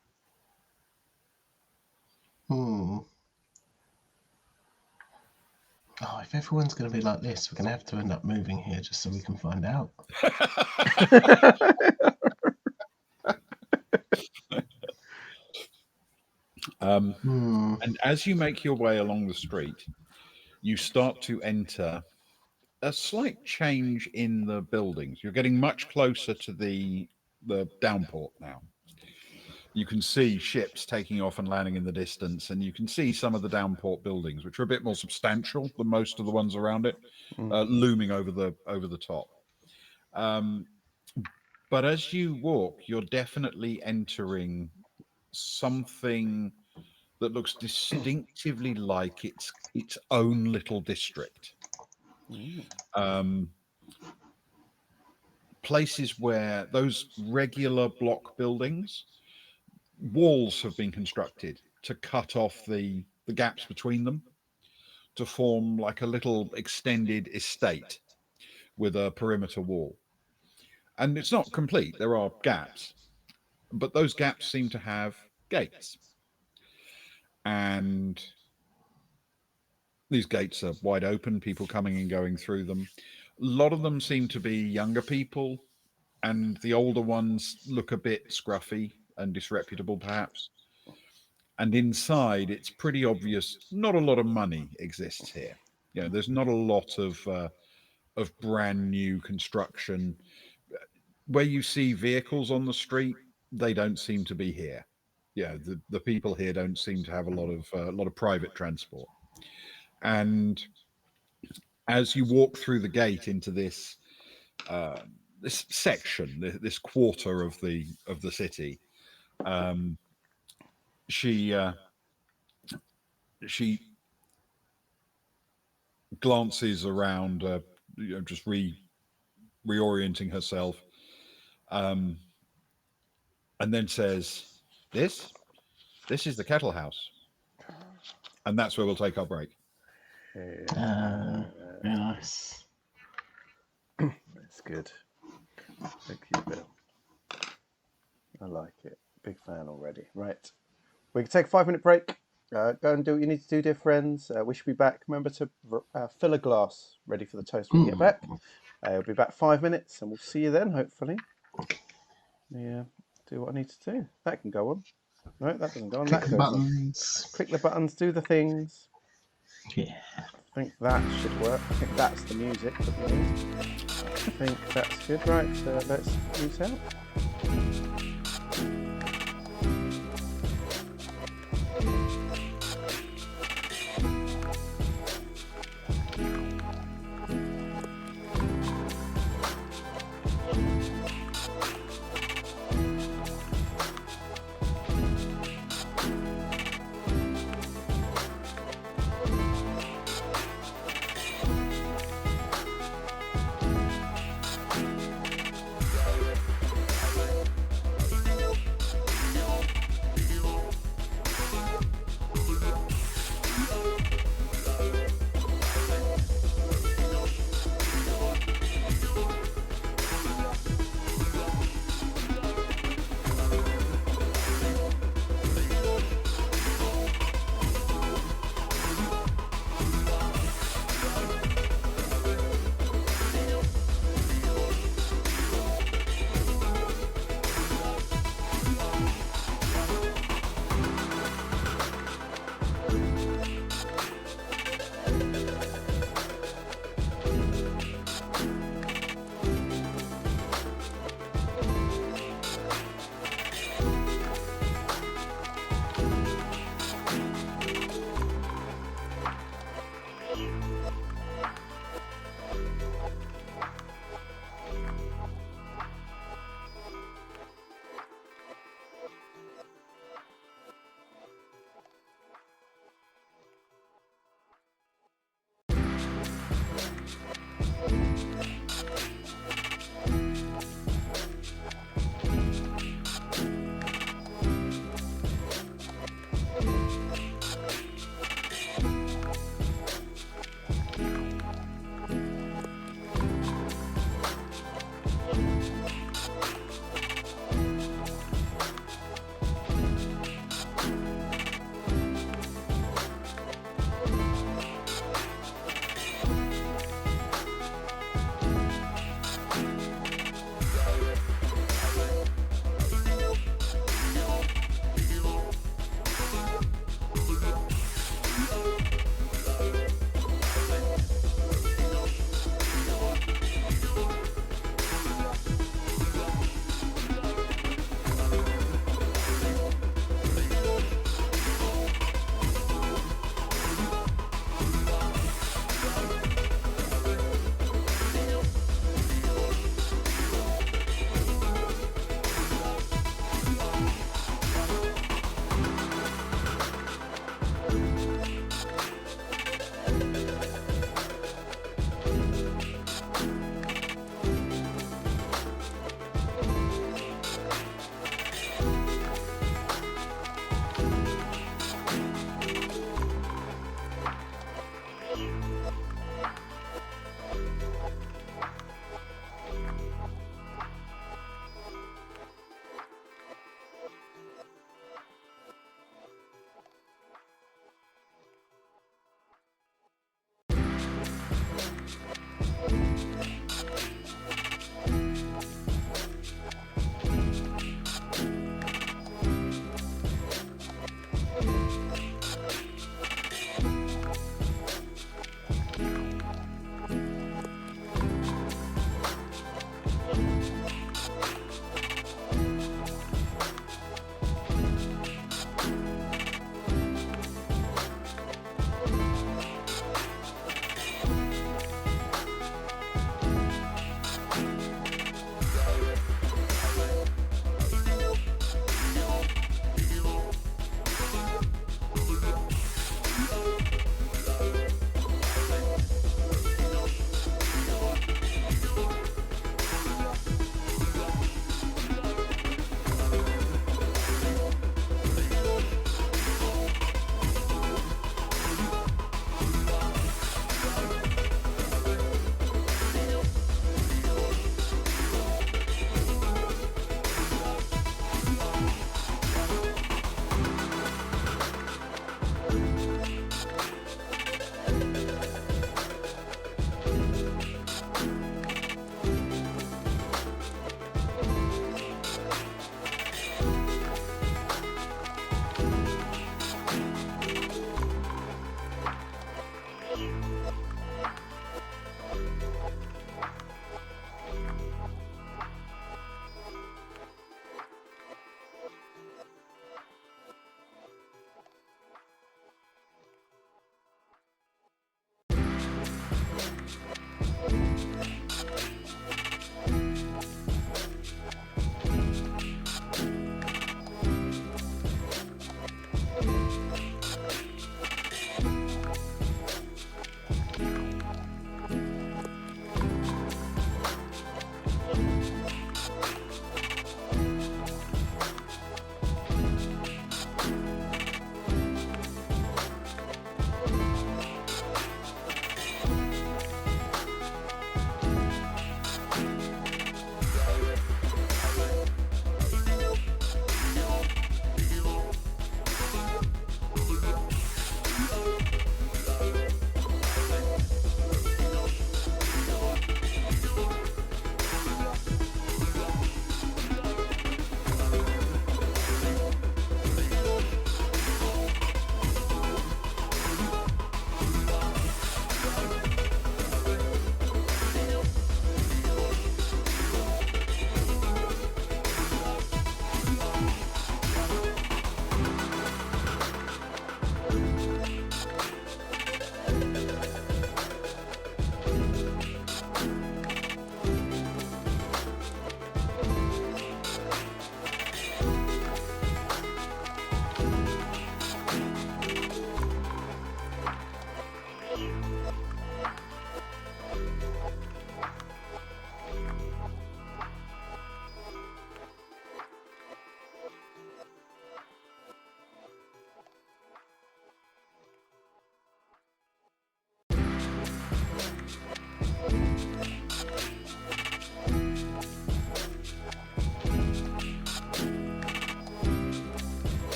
Oh, if everyone's going to be like this, we're going to have to end up moving here just so we can find out. And as you make your way along the street, you start to enter a slight change in the buildings. You're getting much closer to the downport now. You can see ships taking off and landing in the distance, and you can see some of the downport buildings, which are a bit more substantial than most of the ones around it, looming over the top. But as you walk, you're definitely entering something that looks distinctively like its own little district. Places where those regular block buildings, walls have been constructed to cut off the gaps between them to form like a little extended estate with a perimeter wall. And it's not complete. There are gaps, but those gaps seem to have gates. And these gates are wide open, people coming and going through them. A lot of them seem to be younger people, and the older ones look a bit scruffy and disreputable, perhaps. And inside, it's pretty obvious not a lot of money exists here. There's not a lot of brand new construction. Where you see vehicles on the street, they don't seem to be here. The people here don't seem to have a lot of private transport. And as you walk through the gate into this section, this quarter of the city, she she glances around, just reorienting herself, and then says, "This is the kettle house," and that's where we'll take our break. Very nice. That's good. Thank you, Bill. I like it. Big fan already. Right. We can take a 5-minute break. Go and do what you need to do, dear friends. We should be back. Remember to fill a glass ready for the toast when we get back. We'll be back 5 minutes and we'll see you then, hopefully. Yeah, do what I need to do. That can go on. No, that doesn't go on. Click that the goes buttons. on. Click the buttons, do the things. Yeah. I think that should work. I think that's the music that we need. I think that's good. Right, let's mute out.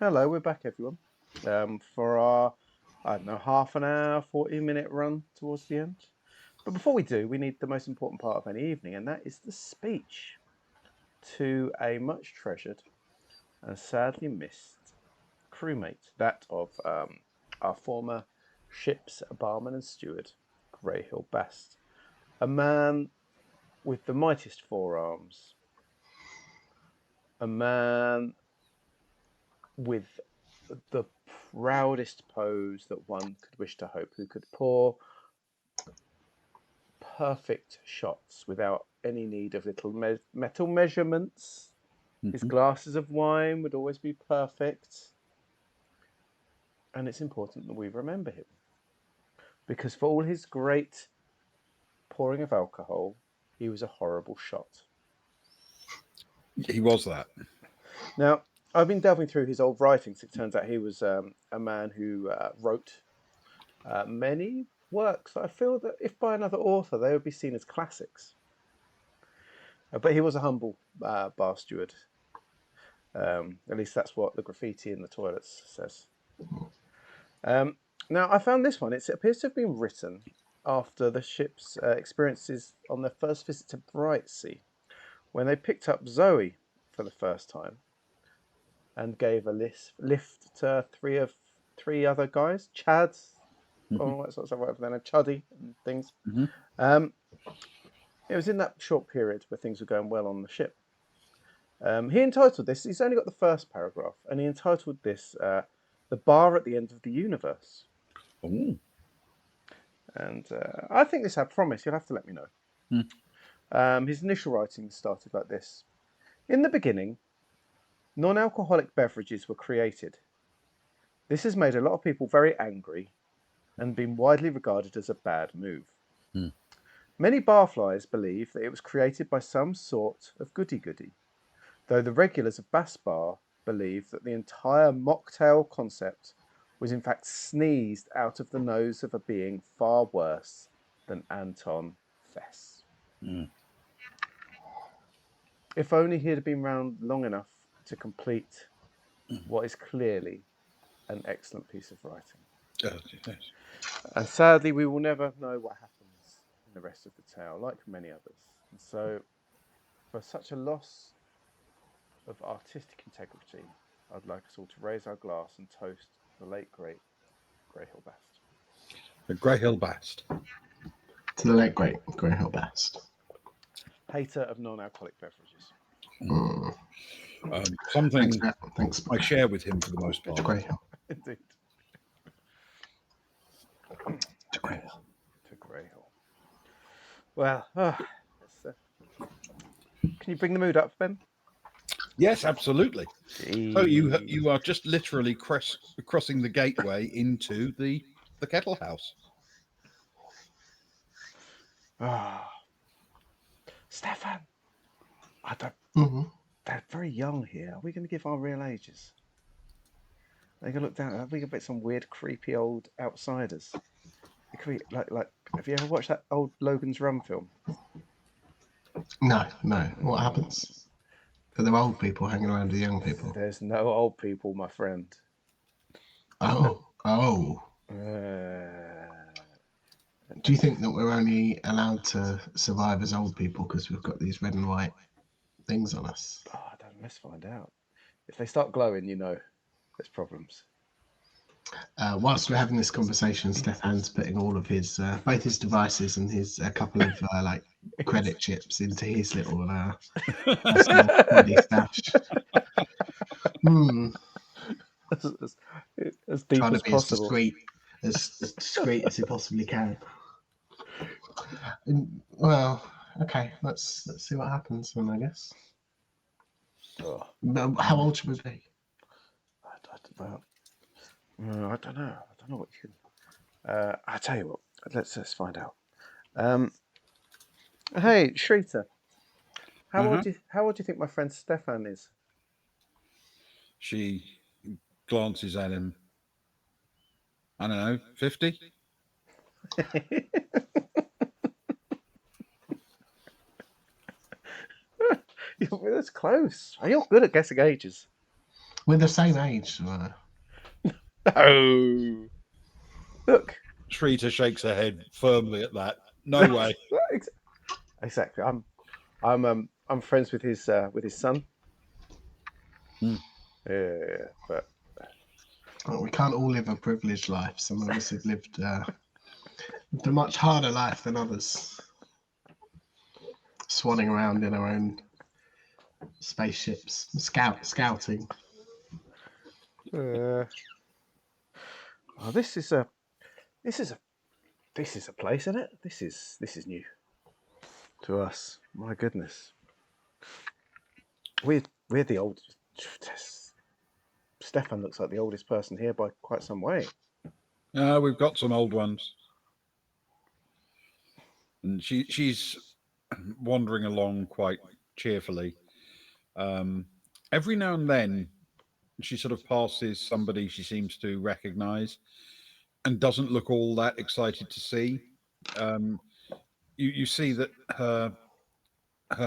Hello, we're back, everyone, for our, I don't know, half an hour, 40-minute run towards the end. But before we do, we need the most important part of any evening, and that is the speech to a much treasured and sadly missed crewmate, that of our former ship's barman and steward, Greyhill Bast, a man with the mightiest forearms, a man with the proudest pose that one could wish to hope, who could pour perfect shots without any need of little metal measurements. His glasses of wine would always be perfect. And it's important that we remember him. Because for all his great pouring of alcohol, he was a horrible shot. He was that. Now, I've been delving through his old writings. It turns out he was a man who wrote many works that I feel that if by another author, they would be seen as classics. But he was a humble bar steward. At least that's what the graffiti in the toilets says. Now, I found this one. It appears to have been written after the ship's experiences on their first visit to Brightsea, when they picked up Zoe for the first time and gave a lift to three other guys, Chads, all that sort of stuff, whatever their name, Chuddy and things. It was in that short period where things were going well on the ship. He entitled this, he's only got the first paragraph, and he entitled this The Bar at the End of the Universe. Ooh. And I think this had promise. You'll have to let me know. His initial writing started like this. In the beginning, non-alcoholic beverages were created. This has made a lot of people very angry and been widely regarded as a bad move. Many barflies believe that it was created by some sort of goody-goody, though the regulars of Bass Bar believe that the entire mocktail concept was in fact sneezed out of the nose of a being far worse than Anton Fess. If only he had been round long enough to complete what is clearly an excellent piece of writing. Yes. And sadly, we will never know what happens in the rest of the tale, like many others. And so, for such a loss of artistic integrity, I'd like us all to raise our glass and toast the late, great Greyhill Bast. The Greyhill Bast. To the late great Greyhill Bast. Hater of non-alcoholic beverages. Something Thanks. I share with him for the most part. To Greyhill. Indeed. To Greyhill. To Greyhill. Well, can you bring the mood up, Ben? Yes, absolutely. So you are just literally crossing the gateway into the kettle house. Stefan, I don't. They're very young here. Are we going to give our real ages? They're going to look down. Are we going to be some weird, creepy old outsiders? It could be like. Have you ever watched that old Logan's Run film? No. What happens? Are there old people hanging around with young people? There's no old people, my friend. Oh. Do you think that we're only allowed to survive as old people because we've got these red and white things on us? Oh, I don't. Let's find out. If they start glowing, there's problems. Whilst we're having this conversation, Stefan's putting all of his both his devices and his couple of credit chips into his little body stash. As deep Trying as to be possible. as discreet as he possibly can. Well, okay, let's see what happens then, I guess. How old should we be? I don't know. I don't know what you can. I tell you what. Let's find out. Hey, Shrita. How old do you think my friend Stefan is? She glances at him. I don't know, 50? That's close. You're good at guessing ages. We're the same age. No. Look. Shrita shakes her head firmly at that. No way. Exactly. I'm friends with his son. Hmm. Yeah, but Well, we can't all live a privileged life. Some of us have lived a much harder life than others. Swanning around in our own spaceships, scouting. oh, this is a place, isn't it? This is new to us. My goodness, we're the oldest. Stefan looks like the oldest person here by quite some way. We've got some old ones, and she's wandering along quite cheerfully. Every now and then, she sort of passes somebody she seems to recognise, and doesn't look all that excited to see. You see that her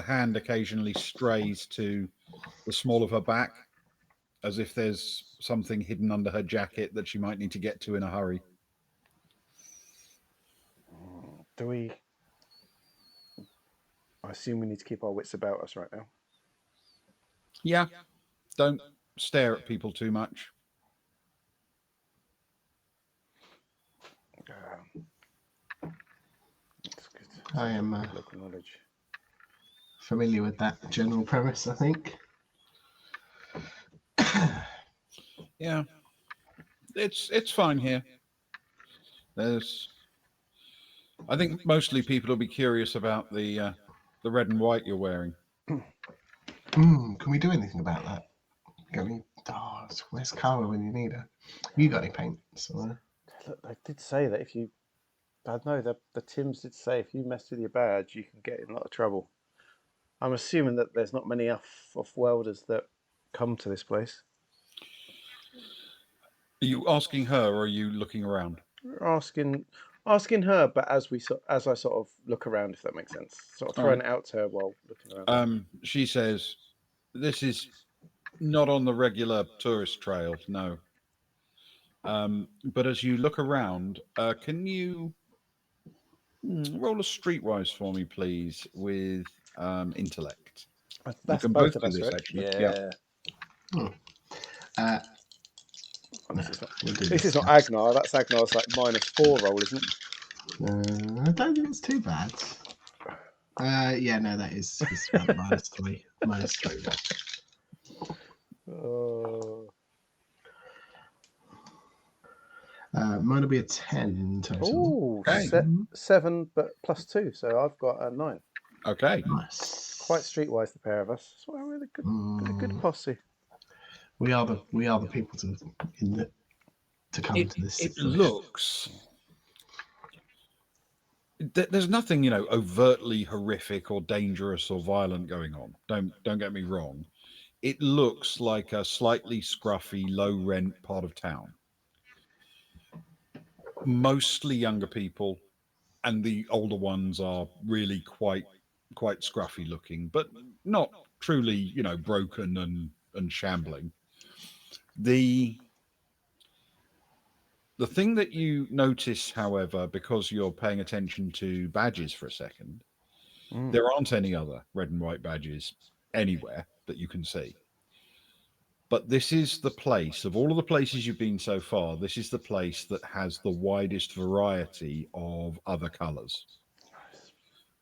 hand occasionally strays to the small of her back, as if there's something hidden under her jacket that she might need to get to in a hurry. Do we? I assume we need to keep our wits about us right now. Yeah, don't stare at people too much. That's good. I am Local knowledge. familiar with that general premise, I think. Yeah, it's fine here. I think mostly people will be curious about the red and white you're wearing. Can we do anything about that? Where's Kara when you need her? You got any paint? So, Look, they did say that if you, I know the Tims did say if you mess with your badge, you can get in a lot of trouble. I'm assuming that there's not many off-worlders that come to this place. Are you asking her, or are you looking around? Asking her, but as I sort of look around, if that makes sense, sort of throwing it out to her while looking around. She says, "This is not on the regular tourist trail, no. But as you look around, can you roll a streetwise for me, please, with intellect? You That's can both both of do us, this, right? actually. Yeah. uh, Oh, this is we'll do this is not Agnar. That's Agnar's like -4 roll, isn't it? I don't think it's too bad. Yeah, no, that is about -3. -3. Oh. Mine will be a 10 in total. Oh, Okay. 7, but +2, so I've got a 9. Okay. Nice. Quite streetwise, the pair of us. So we're a good posse. We are the people to come to this. It looks. There's nothing, overtly horrific or dangerous or violent going on. Don't get me wrong. It looks like a slightly scruffy, low rent part of town. Mostly younger people, and the older ones are really quite scruffy looking, but not truly, broken and shambling. The thing that you notice, however, because you're paying attention to badges for a second, there aren't any other red and white badges anywhere that you can see. But this is the place, of all of the places you've been so far, this is the place that has the widest variety of other colours.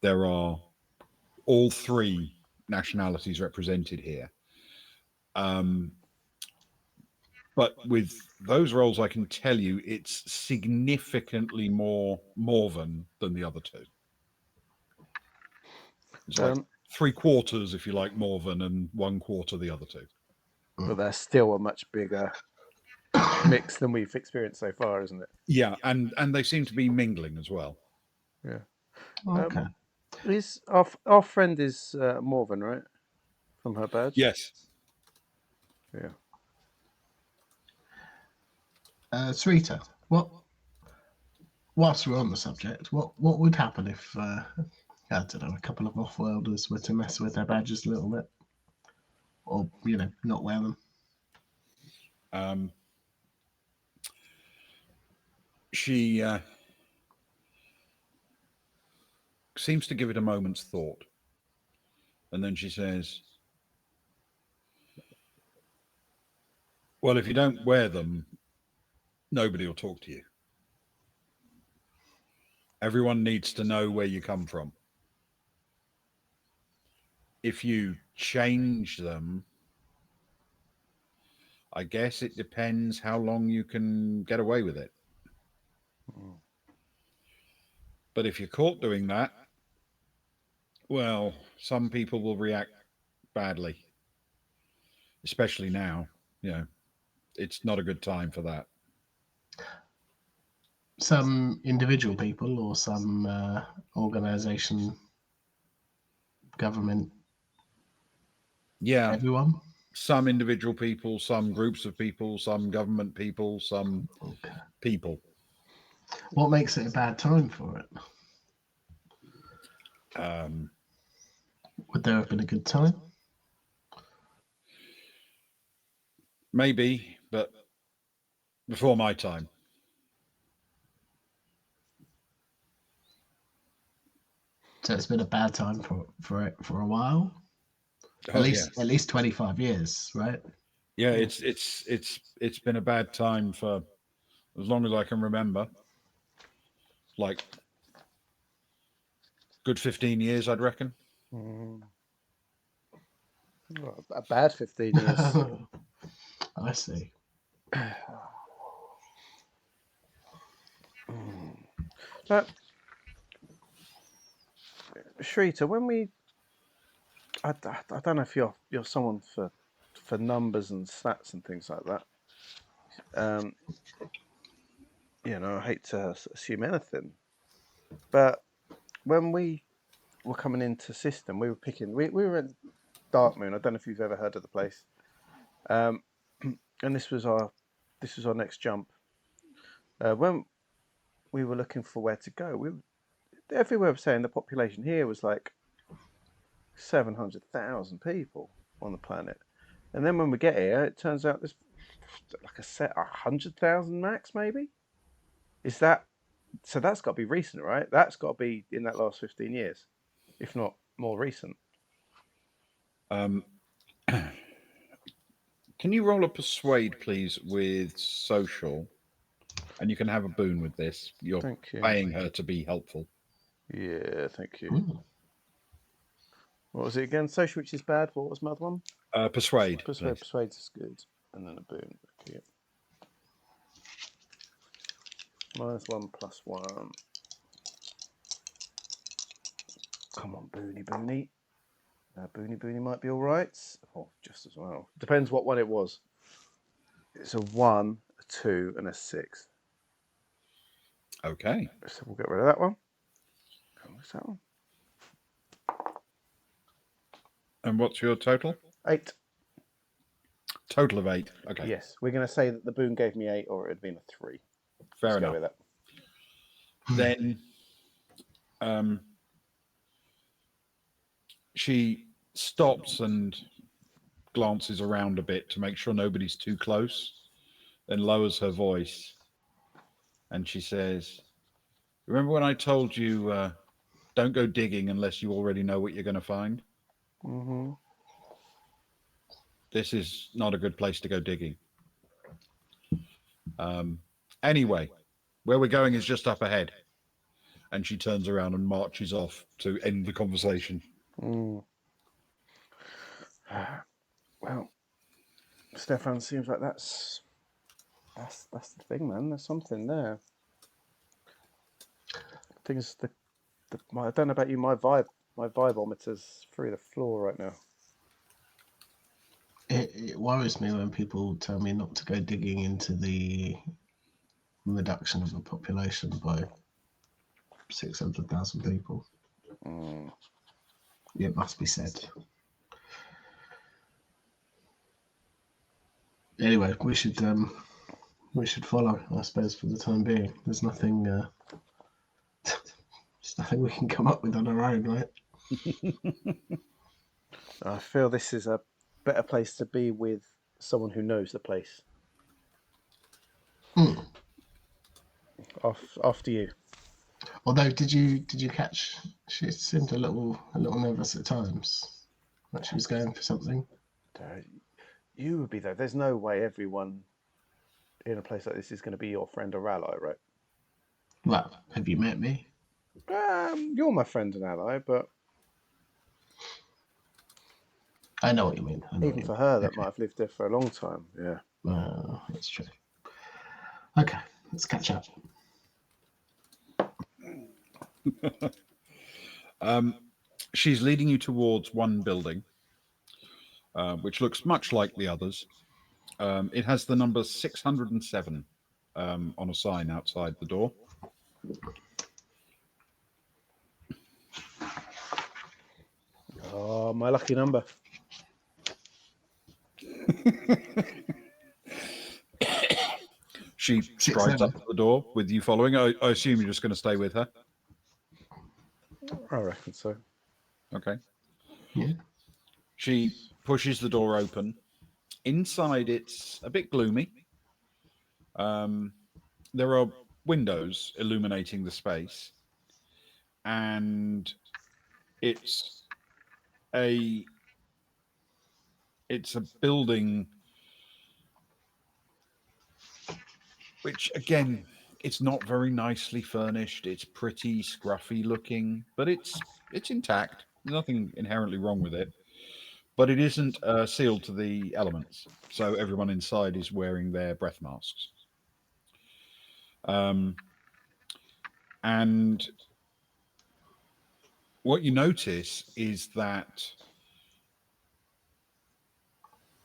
There are all three nationalities represented here. But with those roles, I can tell you it's significantly more Morven than the other two. It's like 3/4, if you like, Morven, and 1/4 the other two. But they're still a much bigger mix than we've experienced so far, isn't it? Yeah, and they seem to be mingling as well. Yeah. Okay. Is our friend is Morven, right? From her badge. Yes. Yeah. Sarita, whilst we're on the subject, what would happen if I don't know, a couple of off-worlders were to mess with their badges a little bit, or not wear them? She seems to give it a moment's thought. And then she says, well, if you don't wear them, nobody will talk to you. Everyone needs to know where you come from. If you change them, I guess it depends how long you can get away with it. But if you're caught doing that, well, some people will react badly, especially now. You know, it's not a good time for that. Some individual people or some organisation, government, Yeah, everyone? some individual people, some groups of people, some government people, some Okay. people. What makes it a bad time for it? Would there have been a good time? Maybe, but before my time. So it's been a bad time for it for a while. Oh, At least 25 years, right? Yeah, it's been a bad time for as long as I can remember. Like good 15 years, I'd reckon. Well, a bad 15 years. I see. But, Shrita, when I don't know if you're someone for numbers and stats and things like that. I hate to assume anything, but when we were coming into system, we were picking. We were at Dark Moon. I don't know if you've ever heard of the place. And this was our next jump. When we were looking for where to go, everywhere was saying the population here was like 700,000 people on the planet, and then when we get here, it turns out there's like a set 100,000 max, maybe. Is that so? That's got to be recent, right? That's got to be in that last 15 years, if not more recent. Can you roll a persuade, please, with social? And you can have a boon with this. You're Thank you. paying her to be helpful. Yeah, thank you. Ooh. What was it again? Social, which is bad. What was my other one? Persuade. Persuade is good, and then a boon. Okay. -1 +1. Come on, Boony Boony. Boony Boony might be all right. Oh, just as well. Depends what one it was. It's a 1, a 2, and a 6. Okay. So we'll get rid of that one. What's that one? And what's your total? 8. Total of 8. Okay. Yes, we're going to say that the boon gave me 8, or it had been a 3. Fair Let's enough. go with that. Then she stops and glances around a bit to make sure nobody's too close, then lowers her voice and she says, remember when I told you don't go digging unless you already know what you're going to find? Mm-hmm. This is not a good place to go digging. Anyway, where we're going is just up ahead. And she turns around and marches off to end the conversation. Well, Stefan, seems like that's the thing, man. There's something there. Things I don't know about you. My vibometer's through the floor right now. It worries me when people tell me not to go digging into the reduction of the population by 600,000 people. It must be said. Anyway, we should follow, I suppose, for the time being. There's nothing there's nothing we can come up with on our own, right? I feel this is a better place to be with someone who knows the place. Mm. After you. Although, did you catch? She seemed a little nervous at times, like she was going for something. You would be though. There's no way everyone in a place like this is going to be your friend or ally, right? Well, have you met me? You're my friend and ally, but I know what you mean. I know even what you for mean. her, that Okay. might have lived there for a long time. Yeah. That's true. Okay, let's catch up. She's leading you towards one building, which looks much like the others. It has the number 607 on a sign outside the door. Oh, my lucky number. She strides up to the door with you following. I assume you're just going to stay with her. I reckon so. Okay. Yeah. She pushes the door open. Inside, it's a bit gloomy. There are windows illuminating the space, and it's a it's a building which, again, it's not very nicely furnished. It's pretty scruffy looking, but it's intact. There's nothing inherently wrong with it. But it isn't sealed to the elements, so everyone inside is wearing their breath masks. And what you notice is that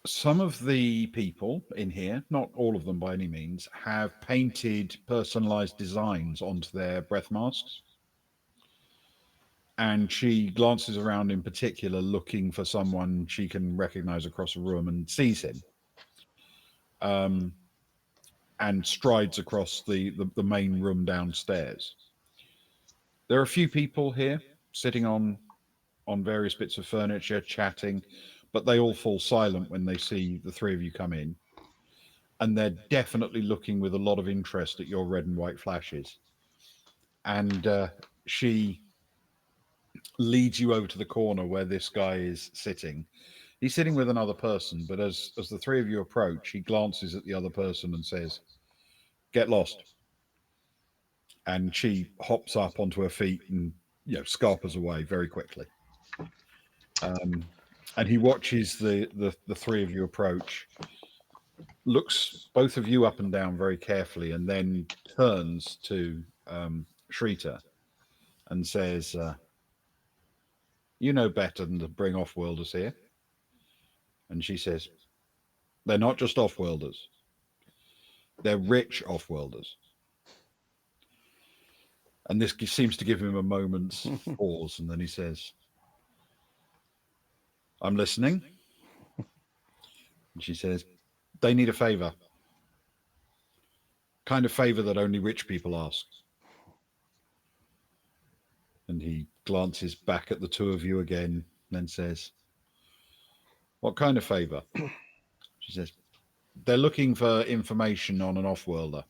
some of the people in here, not all of them by any means, have painted personalized designs onto their breath masks. And she glances around in particular, looking for someone she can recognize across a room, and sees him. And strides across the main room downstairs. There are a few people here sitting on various bits of furniture, chatting, but they all fall silent when they see the three of you come in. And they're definitely looking with a lot of interest at your red and white flashes. And she leads you over to the corner where this guy is sitting. He's sitting with another person, but as the three of you approach, he glances at the other person and says, "Get lost." And she hops up onto her feet and scarpers away very quickly. And he watches the three of you approach, looks both of you up and down very carefully, and then turns to Shrita and says, "You know better than to bring off-worlders here." And she says, "They're not just off-worlders. They're rich off-worlders." And this seems to give him a moment's pause, and then he says, "I'm listening." And she says, "They need a favor. Kind of favor that only rich people ask." And he glances back at the two of you again, and then says, "What kind of favor?" She says, "They're looking for information on an off-worlder.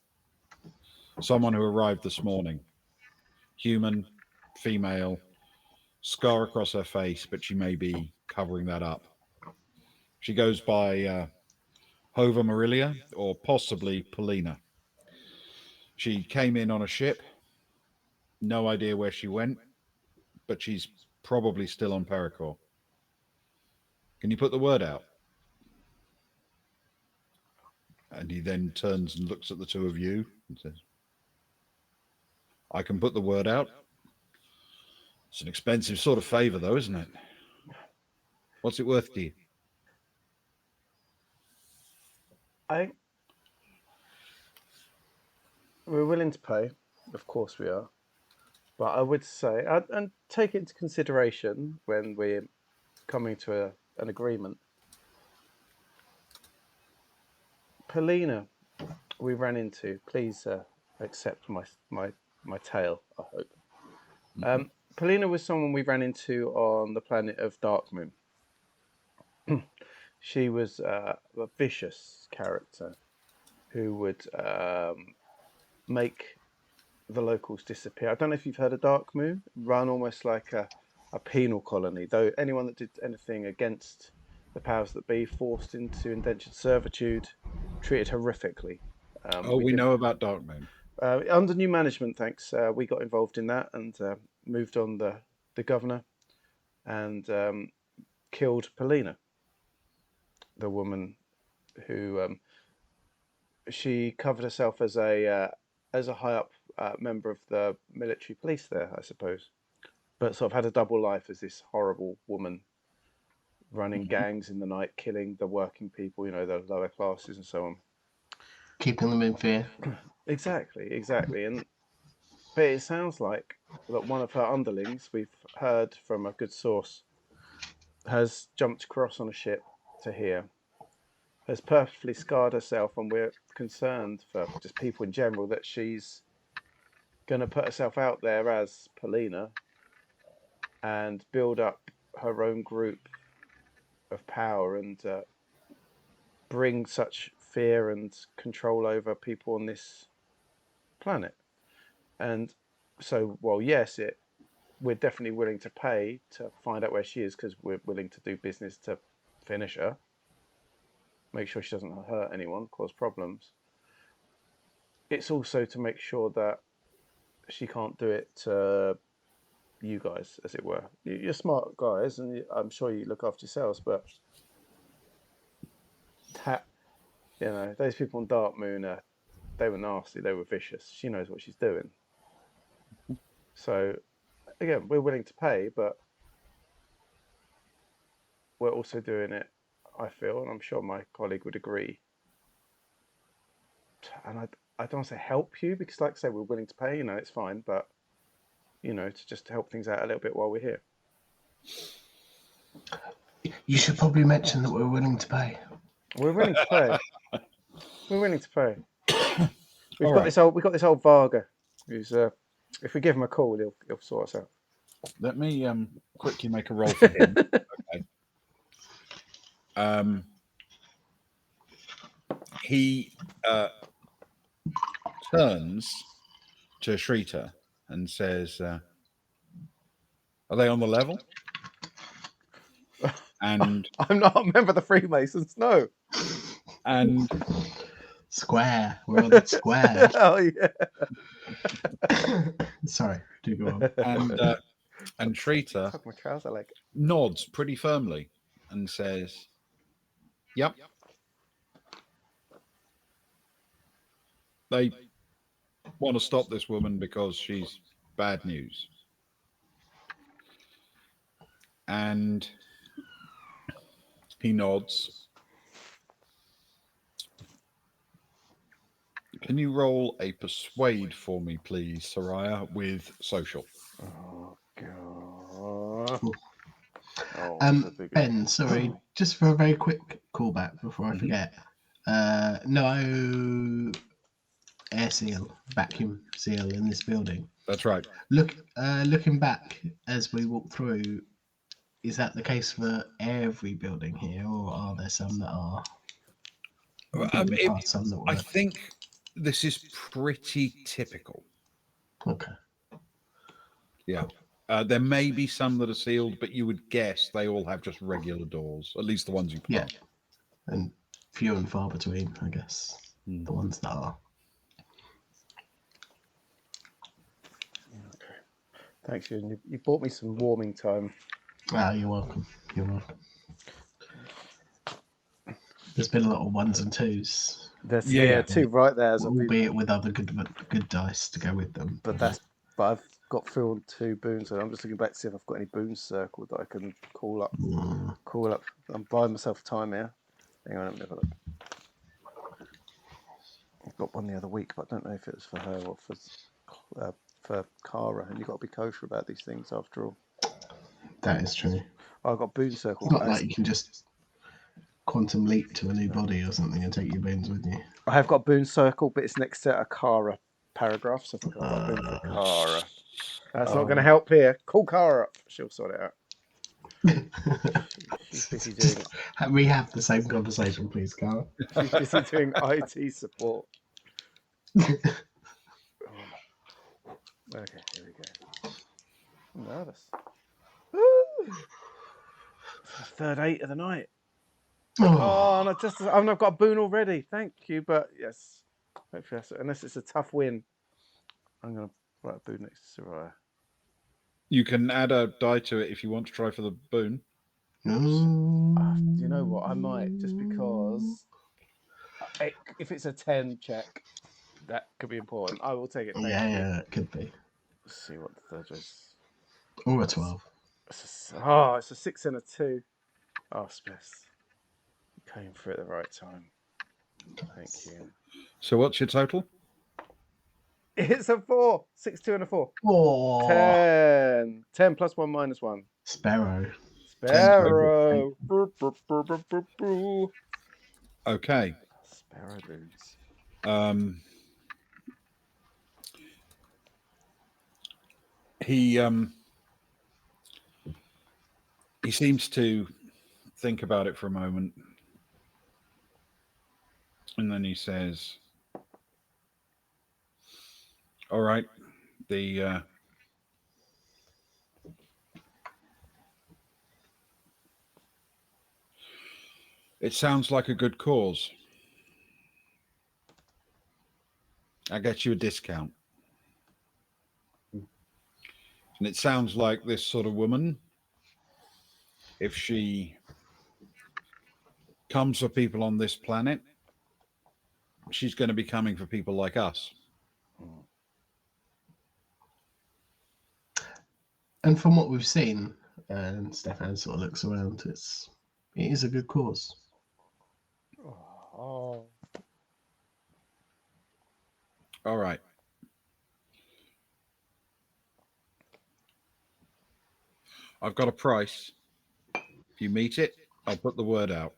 Someone who arrived this morning. Human, female, scar across her face, but she may be covering that up. She goes by Hova Marilia or possibly Polina. She came in on a ship. No idea where she went, but she's probably still on Pericor. Can you put the word out?" And he then turns and looks at the two of you and says, "I can put the word out. It's an expensive sort of favor, though, isn't it? What's it worth to you?" I We're willing to pay, of course we are. But I would say, and take it into consideration when we're coming to an agreement. Polina, we ran into. Please accept my tale. I hope. Polina was someone we ran into on the planet of Darkmoon. She was a vicious character. who would make the locals disappear. I don't know if you've heard of Dark Moon, run almost like a penal colony, though anyone that did anything against the powers that be, forced into indentured servitude, treated horrifically. Oh, we know about Dark Moon. Under new management, thanks, we got involved in that and moved on the governor and killed Polina, the woman who she covered herself as a high up member of the military police there, I suppose, but sort of had a double life as this horrible woman running gangs in the night, killing the working people, you know, the lower classes and so on. Keeping them in fear. Exactly. But it sounds like that one of her underlings, we've heard from a good source, has jumped across on a ship to here, has purposefully scarred herself, and we're concerned for just people in general that she's going to put herself out there as Polina and build up her own group of power and bring such fear and control over people on this planet. And so, well, yes, we're definitely willing to pay to find out where she is because we're willing to do business to finish her, make sure she doesn't hurt anyone, cause problems. It's also to make sure that she can't do it to you guys, as it were. You're smart guys, and I'm sure you look after yourselves, but that, you know, those people on Dark Moon, they were nasty, they were vicious. She knows what she's doing. So, again, we're willing to pay, but we're also doing it, I feel, and I'm sure my colleague would agree. And I don't want to say help you, because like I say, we're willing to pay, you know, it's fine, but, you know, to just help things out a little bit while we're here. You should probably mention that we're willing to pay. We're willing to pay. We're willing to pay. We've got right. this old Varga who's if we give him a call, he'll sort us out. Let me quickly make a roll for him. Okay. He turns to Shrita and says, "Are they on the level?" And I'm not a member of the Freemasons, no. And square. We're on the square. Oh yeah. Sorry, do go on. And Shrita Tuck my trouser leg. nods pretty firmly and says, "Yep." They want to stop this woman because she's bad news. And he nods. Can you roll a persuade for me, please, Soraya, with social? Oh god. Ben, sorry, just for a very quick callback before I forget. No air seal, vacuum seal in this building. That's right. Looking back as we walk through, is that the case for every building here, or are there some that are? I think this is pretty typical. Okay. Yeah. There may be some that are sealed, but you would guess they all have just regular doors, at least the ones you pass. Yeah. And few and far between, I guess, the ones that are. Okay. Thanks, you bought me some warming time. Ah, you're welcome. You're welcome. There's been a lot of ones and twos. There's two right there. Albeit with other good dice to go with them. But I've got through on 2 boons, and I'm just looking back to see if I've got any boons circled that I can call up. I'm buying myself time here. Hang on, let me have a look. I've got one the other week, but I don't know if it was for her or for Kara, and you've got to be kosher about these things after all. That is true. I've got boon circles. It's not like you can just quantum leap to a new body or something and take your boons with you. I have got boon circle, but it's next to a Kara paragraph, so I think I've got boon for Kara. That's not going to help here. Call Kara up. She'll sort it out. She's busy Just doing. we have the same conversation, please, Kara. She's busy doing IT support. Okay, here we go. I'm nervous. It's my third 8 of the night. Oh, and I've got a boon already. Thank you, but yes, hopefully unless it's a tough win, I'm gonna write a boon next to Soraya. You can add a die to it if you want to try for the boon. Do you know what? I might, just because if it's a 10 check, that could be important. I will take it. Thank you. Yeah, it could be. Let's see what the third is. Or a 12. It's a 6 and a 2. Oh, Spess. Came through at the right time. Thank you. So what's your total? It's a 4. 6, 2, and a 4. Oh, 10. 10 plus 1 minus 1. Sparrow. Sparrow. Brr, brr, brr, brr, brr, brr. Okay. Sparrow boons. He seems to think about it for a moment, and then he says, all right, it sounds like a good cause. I get you a discount. And it sounds like this sort of woman, if she comes for people on this planet, she's going to be coming for people like us. And from what we've seen, and Stefan sort of looks around, it is a good cause. Oh. All right. I've got a price. If you meet it, I'll put the word out.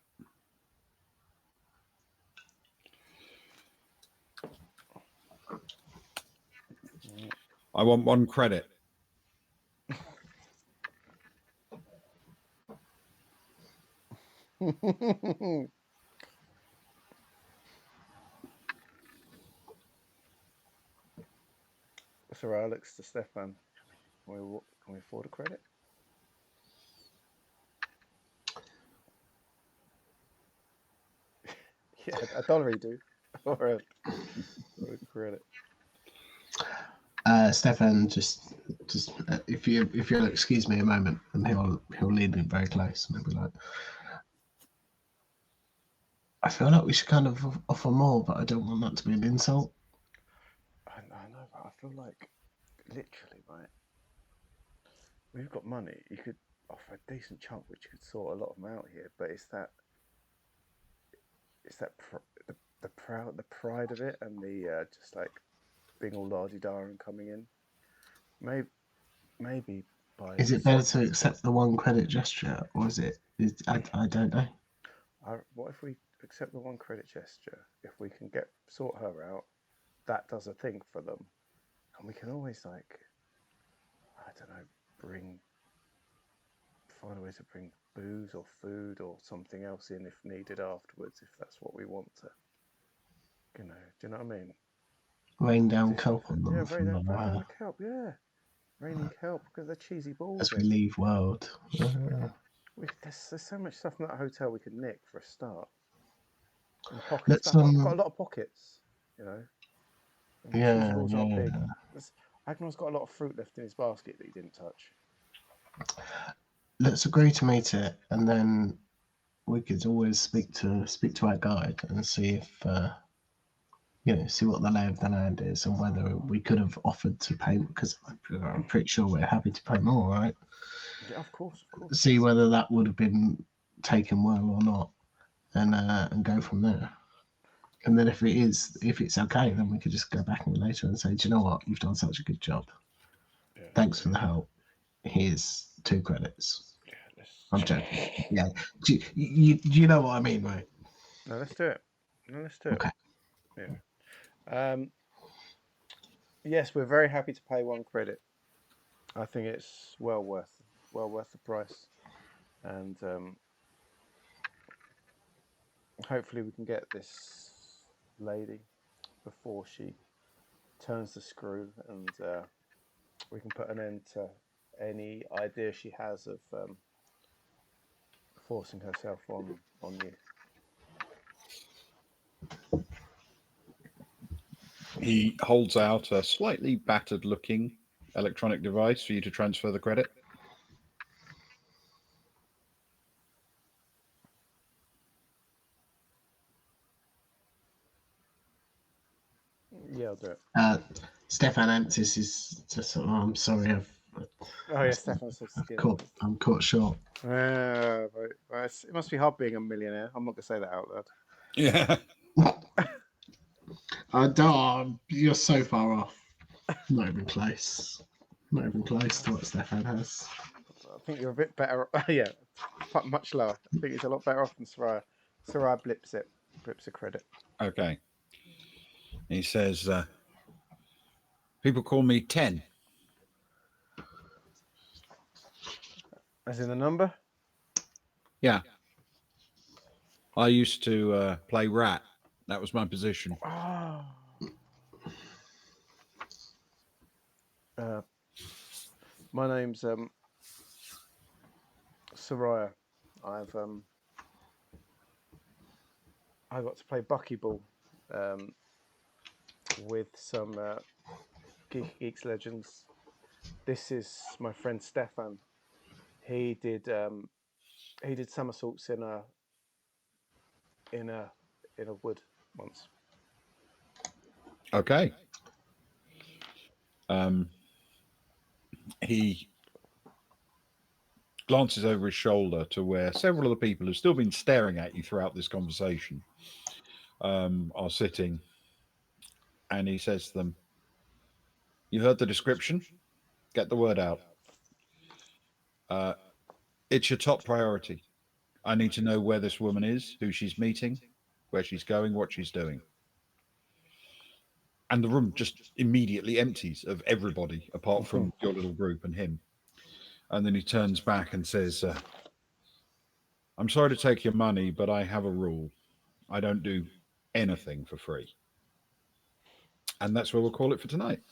I want 1 credit. Soraya looks to Stefan. Can we afford a credit? Yeah, $1 you do. Or a credit. Stefan, just if you'll excuse me a moment, and he'll lead me very close, and he'll be like, I feel like we should kind of offer more, but I don't want that to be an insult. I know, but I feel like literally, right? We've got money. You could offer a decent chunk, which could sort a lot of them out here. But it's that the pride of it, and the just like being all lardy-da and coming in. Maybe by. Is it better to accept the 1 credit gesture, or is it? I don't know. What if we accept the 1 credit gesture? If we can sort her out, that does a thing for them, and we can always I don't know, find a way to bring booze or food or something else in if needed afterwards, if that's what we want to. Do you know what I mean? Rain down kelp on them. Yeah, rain down the kelp. Yeah, raining kelp because they're cheesy balls. As we leave world. There's so much stuff in that hotel we could nick for a start. And pockets. Let's Got a lot of pockets, Yeah. Crucibles are big. Agnar's got a lot of fruit left in his basket that he didn't touch. Let's agree to meet it, and then we could always speak to our guide and see if see what the lay of the land is and whether we could have offered to pay, because I'm pretty sure we're happy to pay more, right? Yeah, of course. See whether that would have been taken well or not, and go from there. And then if it's okay, then we could just go back later and say, do you know what? You've done such a good job. Yeah, Thanks for the help. Here's 2 credits. Yeah, I'm joking. Yeah. Do you know what I mean, right? No, let's do it. Okay. Yeah. Yes, we're very happy to pay 1 credit. I think it's well worth the price. And hopefully we can get this lady before she turns the screw, and we can put an end to any idea she has of forcing herself on you. He holds out a slightly battered looking electronic device for you to transfer the credit. Yeah, I'll do it. Stefan empties his. Just, oh, I'm sorry, Oh yeah, Stefan says skin. I'm caught short. It must be hard being a millionaire. I'm not gonna say that out loud. Yeah. You're so far off. Not even close. Not even close to what Stefan has. I think you're a bit better. Yeah, much lower. I think he's a lot better off than Soraya. Soraya blips a credit. Okay. He says, people call me 10. As in the number? Yeah. I used to play rat. That was my position. Oh. My name's Soraya. I got to play buckyball with some Geeks legends. This is my friend Stefan. He did somersaults in a wood once. Okay. He glances over his shoulder to where several of the people who've still been staring at you throughout this conversation are sitting, and he says to them, "You heard the description? Get the word out. It's your top priority. I need to know where this woman is, who she's meeting, where she's going, what she's doing." And the room just immediately empties of everybody apart from your little group and him. And then he turns back and says, "I'm sorry to take your money, but I have a rule. I don't do anything for free." And that's where we'll call it for tonight.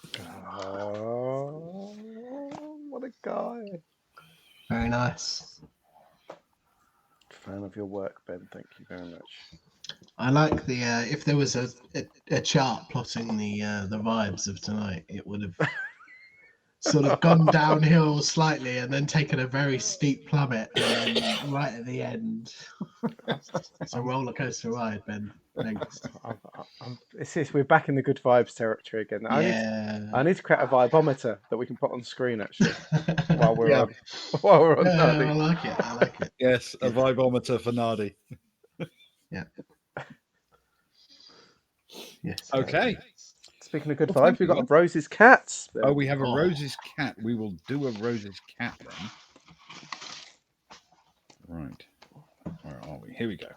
Oh, what a guy. Very nice. Fan of your work, Ben. Thank you very much. I like the if there was a chart plotting the vibes of tonight, it would have sort of gone downhill slightly and then taken a very steep plummet, and then right at the end, it's a roller coaster ride, Ben. Thanks. We're back in the good vibes territory again. Yeah. I need to create a vibometer that we can put on screen actually while we're Yeah. on while we're on I Nadi. like it. I like it. Yes, a vibometer for Nadi. Yeah. Yes. Okay. Speaking of good Well, thank vibes, we've you, got Rob. Rose's cats. Oh, we have a Oh. Rose's cat. We will do a Rose's cat then. Right. Where are we? Here we go.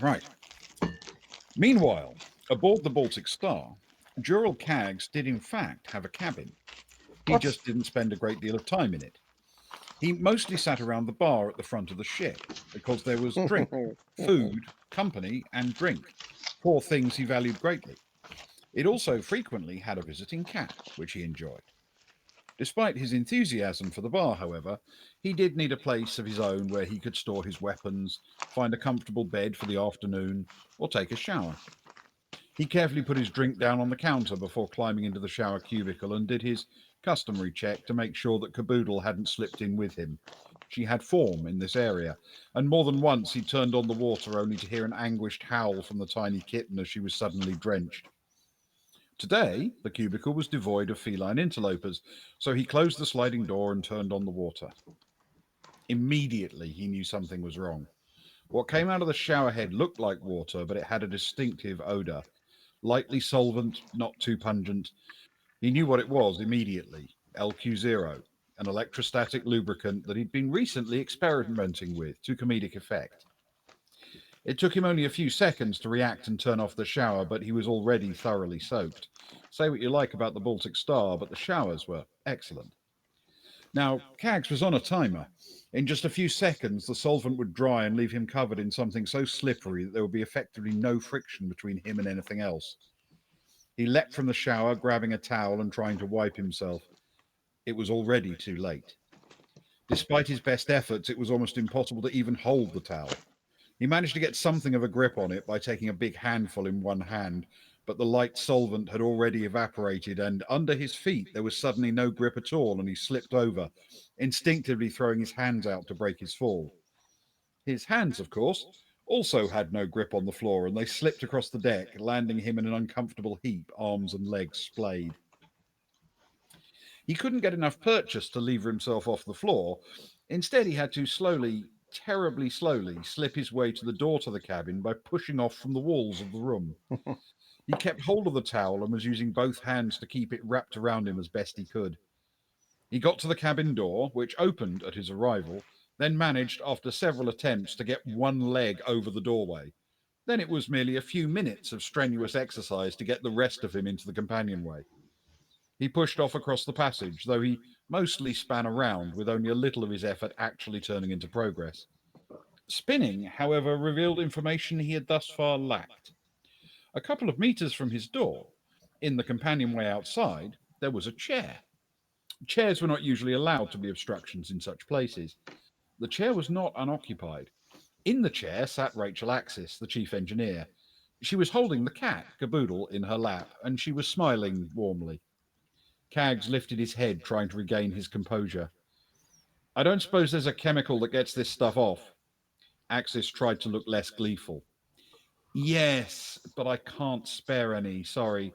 Right. Meanwhile, aboard the Baltic Star, Jural Kaggs did in fact have a cabin. He What? just didn't spend a great deal of time in it. He mostly sat around the bar at the front of the ship because there was drink, food, company, and drink, 4 things he valued greatly. It also frequently had a visiting cat, which he enjoyed. Despite his enthusiasm for the bar, however, he did need a place of his own where he could store his weapons, find a comfortable bed for the afternoon, or take a shower. He carefully put his drink down on the counter before climbing into the shower cubicle and did his customary check to make sure that Caboodle hadn't slipped in with him. She had form in this area, and more than once he turned on the water only to hear an anguished howl from the tiny kitten as she was suddenly drenched. Today, the cubicle was devoid of feline interlopers, so he closed the sliding door and turned on the water. Immediately, he knew something was wrong. What came out of the shower head looked like water, but it had a distinctive odor. Lightly solvent, not too pungent. He knew what it was immediately. LQ0, an electrostatic lubricant that he'd been recently experimenting with to comedic effect. It took him only a few seconds to react and turn off the shower, but he was already thoroughly soaked. Say what you like about the Baltic Star, but the showers were excellent. Now, Cags was on a timer. In just a few seconds, the solvent would dry and leave him covered in something so slippery that there would be effectively no friction between him and anything else. He leapt from the shower, grabbing a towel and trying to wipe himself. It was already too late. Despite his best efforts, it was almost impossible to even hold the towel. He managed to get something of a grip on it by taking a big handful in one hand, but the light solvent had already evaporated, and under his feet there was suddenly no grip at all, and he slipped over, instinctively throwing his hands out to break his fall. His hands, of course, also had no grip on the floor, and they slipped across the deck, landing him in an uncomfortable heap, arms and legs splayed. He couldn't get enough purchase to lever himself off the floor. Instead, he had to slowly, terribly slowly, slip his way to the door to the cabin by pushing off from the walls of the room. He kept hold of the towel and was using both hands to keep it wrapped around him as best he could. He got to the cabin door, which opened at his arrival, then managed, after several attempts, to get one leg over the doorway. Then it was merely a few minutes of strenuous exercise to get the rest of him into the companionway. He pushed off across the passage, though he mostly span around, with only a little of his effort actually turning into progress. Spinning, however, revealed information he had thus far lacked. A couple of meters from his door, in the companionway outside, there was a chair. Chairs were not usually allowed to be obstructions in such places. The chair was not unoccupied. In the chair sat Rachel Axis, the chief engineer. She was holding the cat, Caboodle, in her lap, and she was smiling warmly. Cags lifted his head, trying to regain his composure. I don't suppose there's a chemical that gets this stuff off. Axis tried to look less gleeful. Yes, but I can't spare any, sorry.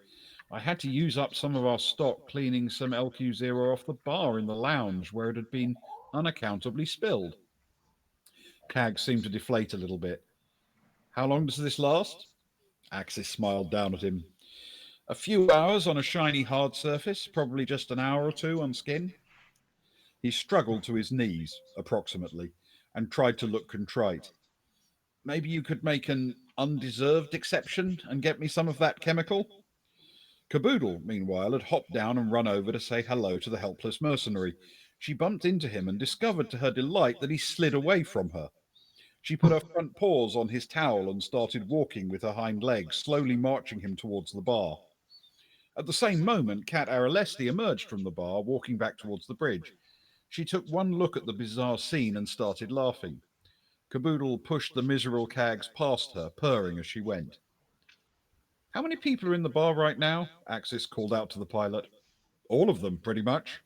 I had to use up some of our stock cleaning some LQ0 off the bar in the lounge where it had been unaccountably spilled. Cag seemed to deflate a little bit. How long does this last? Axis smiled down at him. A few hours on a shiny hard surface, probably just an hour or two on skin. He struggled to his knees, approximately, and tried to look contrite. Maybe you could make an undeserved exception and get me some of that chemical? Caboodle, meanwhile, had hopped down and run over to say hello to the helpless mercenary. She bumped into him and discovered to her delight that he slid away from her. She put her front paws on his towel and started walking with her hind legs, slowly marching him towards the bar. At the same moment, Cat Aralesti emerged from the bar, walking back towards the bridge. She took one look at the bizarre scene and started laughing. Caboodle pushed the miserable Cags past her, purring as she went. How many people are in the bar right now? Axis called out to the pilot. All of them, pretty much.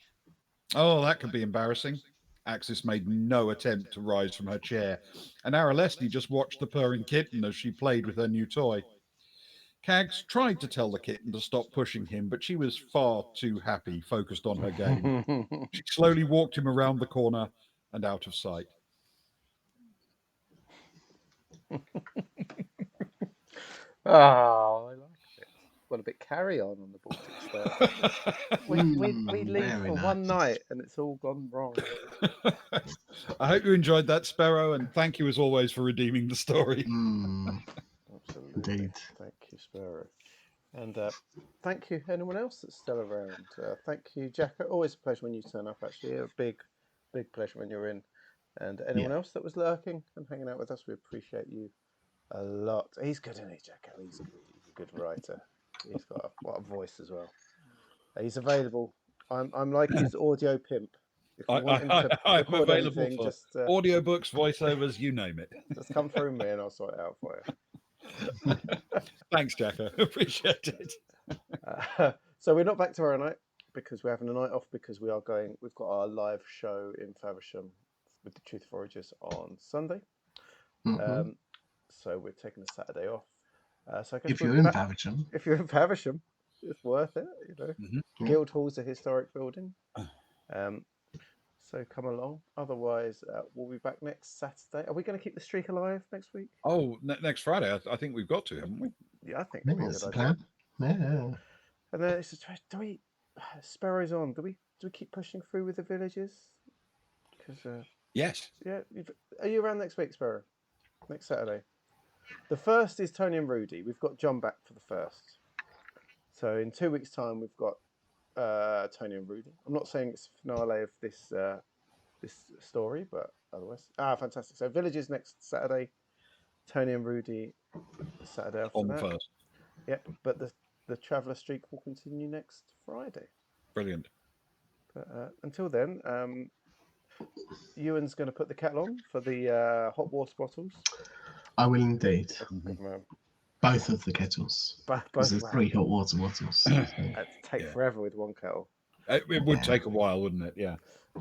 Oh, that could be embarrassing. Axis made no attempt to rise from her chair, and Aralesti just watched the purring kitten as she played with her new toy. Cags tried to tell the kitten to stop pushing him, but she was far too happy, focused on her game. She slowly walked him around the corner and out of sight. Oh, I like it. Got a bit carry on the Baltics there. We leave Very for one nice. night and it's all gone wrong. I hope you enjoyed that, Sparrow, and thank you as always for redeeming the story. Absolutely. Indeed. Thank you, Sparrow. And thank you, anyone else that's still around. Thank you, Jack. Always a pleasure when you turn up, actually. A big pleasure when you're in. And anyone else that was lurking and hanging out with us, we appreciate you a lot. He's good, isn't he, Jacko? He's good. He's a good writer. He's got what a voice as well. He's available. I'm like his audio pimp. If you want him to I'm record available anything, for just audiobooks, voiceovers, you name it. just come through me and I'll sort it out for you. Thanks, Jacko. Appreciate it. So we're not back tomorrow night because we're having a night off because we are going. We've got our live show in Faversham with the Truth Foragers on Sunday. So we're taking a Saturday off. So I guess If you're in Faversham. If you're in Faversham, it's worth it. You know, Guildhall's a historic building. So come along. Otherwise, we'll be back next Saturday. Are we going to keep the streak alive next week? Oh, next Friday. I think we've got to, haven't we? Yeah, I think that'd be a That's good the idea. plan. Yeah. And then it's just, do we Sparrow's on? Do we keep pushing through with the villages? Because Yes. yeah, are you around next week, Sparrow? Next Saturday. The first is Tony and Rudy. We've got John back for the first. So in 2 weeks' time, we've got Tony and Rudy. I'm not saying it's the finale of this this story, but otherwise, fantastic. So Villages next Saturday, Tony and Rudy the Saturday after On the that. first. Yep, but the Traveller streak will continue next Friday. Brilliant. But until then, Ewan's going to put the kettle on for the hot water bottles. I will indeed. Good man. Both of the kettles. Because there's 3 hot water bottles. It'd take forever with one kettle. It would take a while, wouldn't it? Yeah.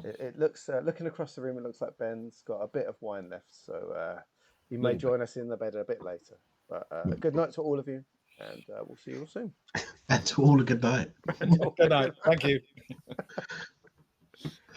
It looks, looking across the room, it looks like Ben's got a bit of wine left, so he may join us in the bed a bit later. But good night to all of you, and we'll see you all soon. And to all a good night. Good night. Thank you.